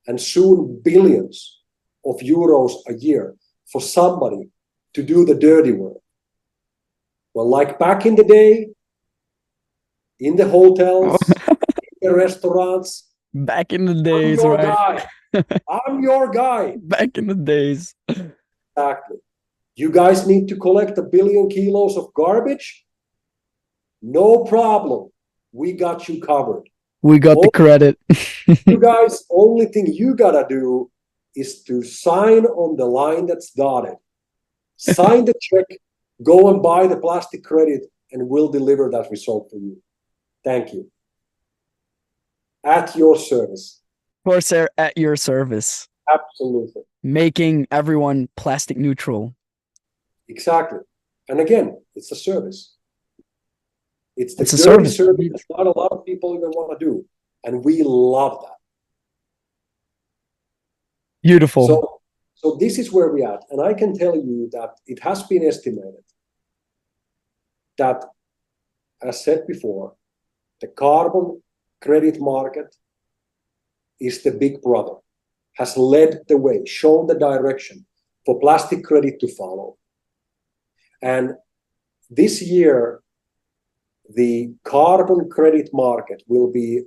and soon billions of euros a year for somebody to do the dirty work. Well, like back in the day, in the hotels, in the restaurants, Back in the days, I'm your right? guy. I'm your guy. Back in the days. Exactly. You guys need to collect 1 billion kilos of garbage? No problem. We got you covered. We got the credit. You guys, only thing you gotta do is to sign on the line that's dotted. Sign the check, go and buy the plastic credit, and we'll deliver that result for you. Thank you. At your service. Corsair at your service. Absolutely. Making everyone plastic neutral. Exactly. And again, it's a service. It's the It's a dirty service. service that not a lot of people even want to do. And we love that. Beautiful. So this is where we're at. And I can tell you that it has been estimated that, as said before, the carbon credit market is the big brother, has led the way, shown the direction for plastic credit to follow. And this year, the carbon credit market will be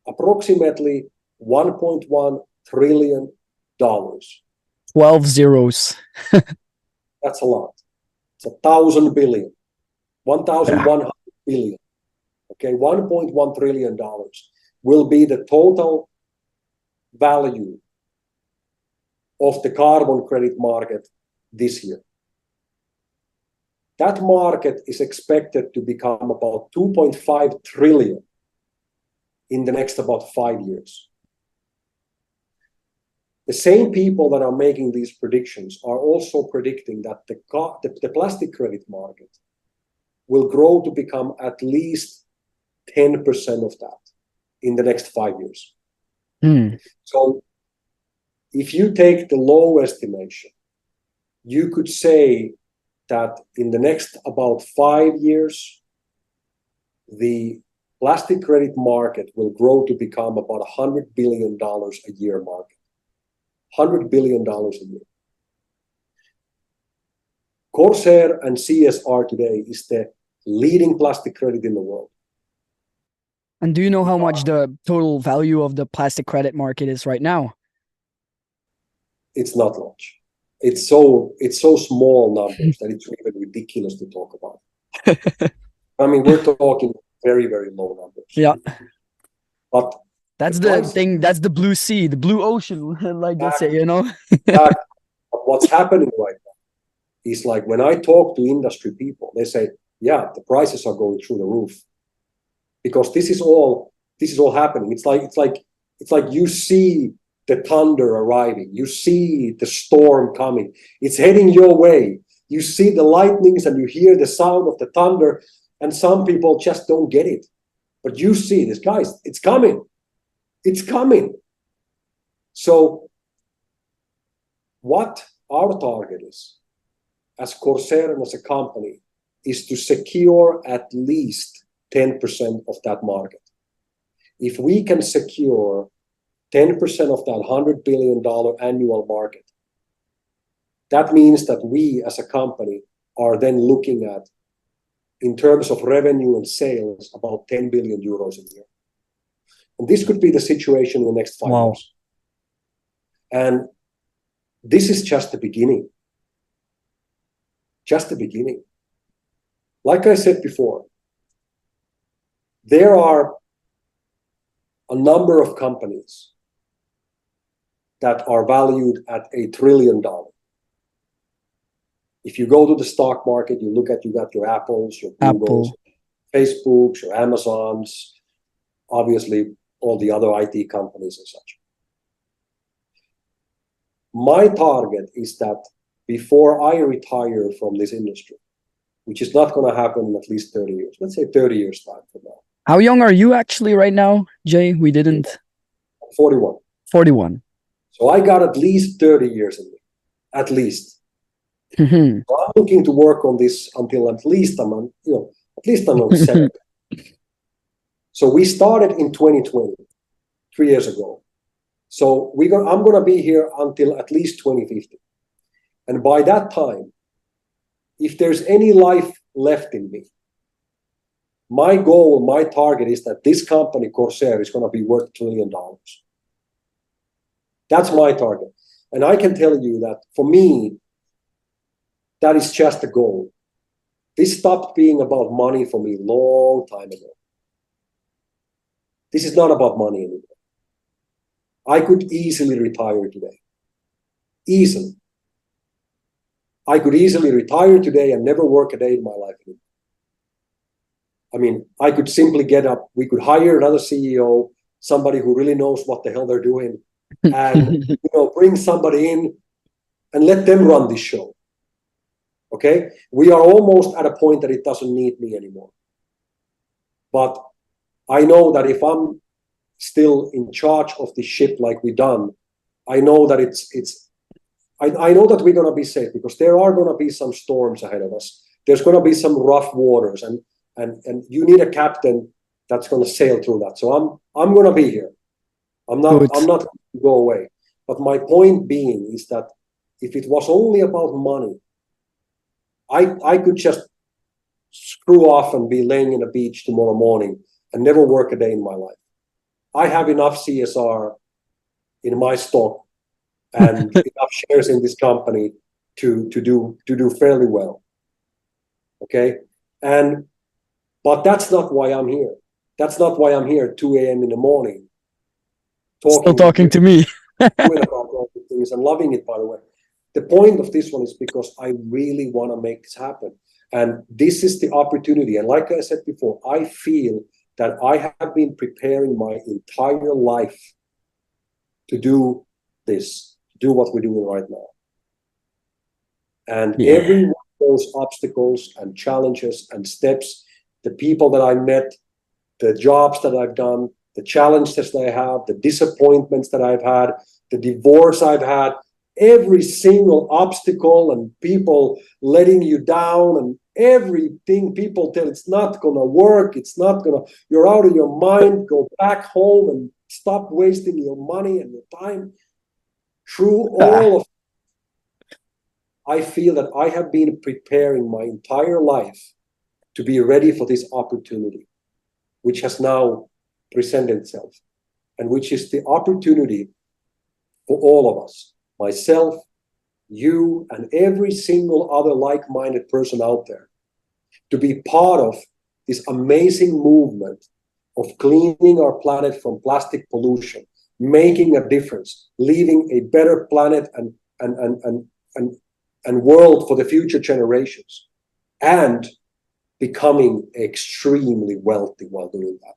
approximately $1.1 trillion. 12 zeros. That's a lot. It's 1,000 billion, 1,100 billion. Okay, $1.1 trillion will be the total value of the carbon credit market this year. That market is expected to become about 2.5 trillion in the next about 5 years. The same people that are making these predictions are also predicting that the plastic credit market will grow to become at least 10% of that in the next 5 years. So if you take the low estimation, you could say that in the next about 5 years, the plastic credit market will grow to become about $100 billion a year market. $100 billion a year. Corsair and CSR today is the leading plastic credit in the world. And do you know how much the total value of the plastic credit market is right now? It's not much. It's so small numbers that it's even ridiculous to talk about. I mean, we're talking very, very low numbers. Yeah. But that's the thing, that's the blue sea, the blue ocean, like they say, you know? What's happening right now is, like, when I talk to industry people, they say, yeah, the prices are going through the roof. Because this is all happening. It's like you see the thunder arriving. You see the storm coming. It's heading your way. You see the lightnings and you hear the sound of the thunder, and some people just don't get it. But you see this, guys, it's coming. It's coming. So what our target is, as Corsair and as a company, is to secure at least 10% of that market. If we can secure 10% of that $100 billion annual market, that means that we as a company are then looking at, in terms of revenue and sales, about 10 billion euros a year. And this could be the situation in the next 5 years. And this is just the beginning. Just the beginning. Like I said before, there are a number of companies that are valued at $1 trillion. If you go to the stock market, you got your Apples, your Googles, Facebooks, your Amazons, obviously all the other IT companies and such. My target is that before I retire from this industry, which is not going to happen in at least 30 years, let's say 30 years time from now. How young are you actually right now, Jay? We didn't. 41. 41. So I got at least 30 years in me, at least. Mm-hmm. So I'm looking to work on this until at least I'm on 70. So we started in 2020, 3 years ago. So I'm going to be here until at least 2050. And by that time, if there's any life left in me, my goal, my target is that this company, Corsair, is going to be worth $1 trillion. That's my target. And I can tell you that for me, that is just a goal. This stopped being about money for me a long time ago. This is not about money anymore. I could easily retire today. Easily. I could easily retire today and never work a day in my life anymore. I mean, I could simply get up. We could hire another CEO, somebody who really knows what the hell they're doing, and bring somebody in and let them run this show. Okay? We are almost at a point that it doesn't need me anymore. But I know that if I'm still in charge of the ship like we done, I know that I know that we're going to be safe, because there are going to be some storms ahead of us. There's going to be some rough waters, and you need a captain that's going to sail through that. So I'm going to be here. I'm not going to go away. But my point being is that if it was only about money, I could just screw off and be laying in a beach tomorrow morning and never work a day in my life. I have enough CSR in my stock and enough shares in this company to do fairly well. Okay, but that's not why I'm here. That's not why I'm here at 2 a.m. in the morning talking to me. about all the things and loving it, by the way. The point of this one is because I really want to make this happen. And this is the opportunity. And like I said before, I feel that I have been preparing my entire life to do this, to do what we're doing right now. And every one of those obstacles and challenges and steps, the people that I met, the jobs that I've done, the challenges that I have, the disappointments that I've had, the divorce I've had, every single obstacle and people letting you down and everything people tell it's not gonna work, it's not gonna, you're out of your mind, go back home and stop wasting your money and your time. Through all of it, I feel that I have been preparing my entire life to be ready for this opportunity, which has now presented itself, and which is the opportunity for all of us, myself, you, and every single other like-minded person out there, to be part of this amazing movement of cleaning our planet from plastic pollution, making a difference, leaving a better planet and world for the future generations, and becoming extremely wealthy while doing that.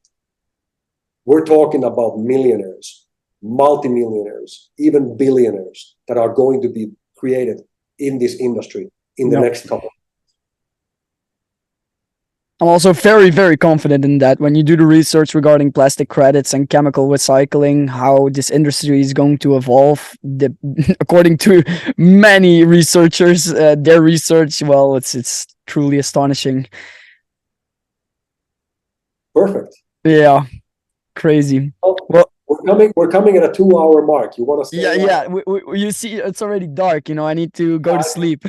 We're talking about millionaires, multimillionaires, even billionaires that are going to be created in this industry in the next couple. I'm also very, very confident in that. When you do the research regarding plastic credits and chemical recycling, how this industry is going to evolve, according to many researchers, their research, well, it's truly astonishing. Perfect. Yeah, crazy. Well, we're coming at a 2-hour mark. You want to stay? Yeah. You see, it's already dark. I need to go to sleep.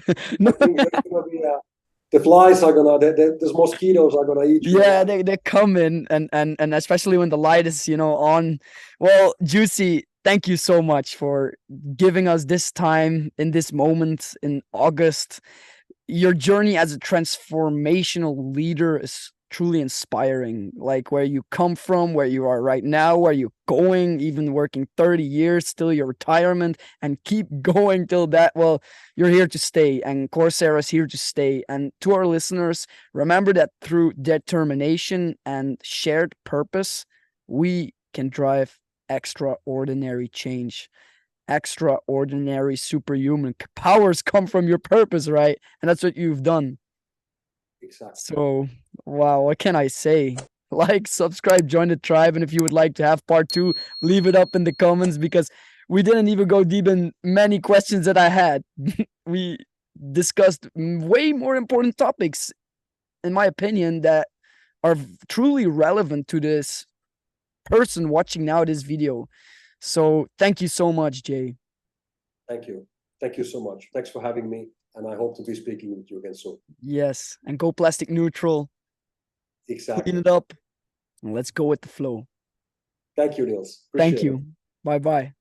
The flies are gonna, the mosquitoes are gonna eat you. Yeah, they come in, and especially when the light is on. Well, Jussi, thank you so much for giving us this time in this moment in August. Your journey as a transformational leader is truly inspiring. Like, where you come from, where you are right now, where you're going, even working 30 years till your retirement, and keep going till that. Well, you're here to stay, and Corsair is here to stay. And to our listeners, remember that through determination and shared purpose, we can drive extraordinary change. Extraordinary superhuman powers come from your purpose, right? And that's what you've done. Exactly. So, wow, what can I say? Like, subscribe, join the tribe, and if you would like to have part 2, leave it up in the comments, because we didn't even go deep in many questions that I had. We discussed way more important topics, in my opinion, that are truly relevant to this person watching now this video. So thank you so much, Jay. Thank you. Thank you so much. Thanks for having me. And I hope to be speaking with you again soon. Yes. And go plastic neutral. Exactly. Clean it up. And let's go with the flow. Thank you, Niels. Thank you. Bye-bye.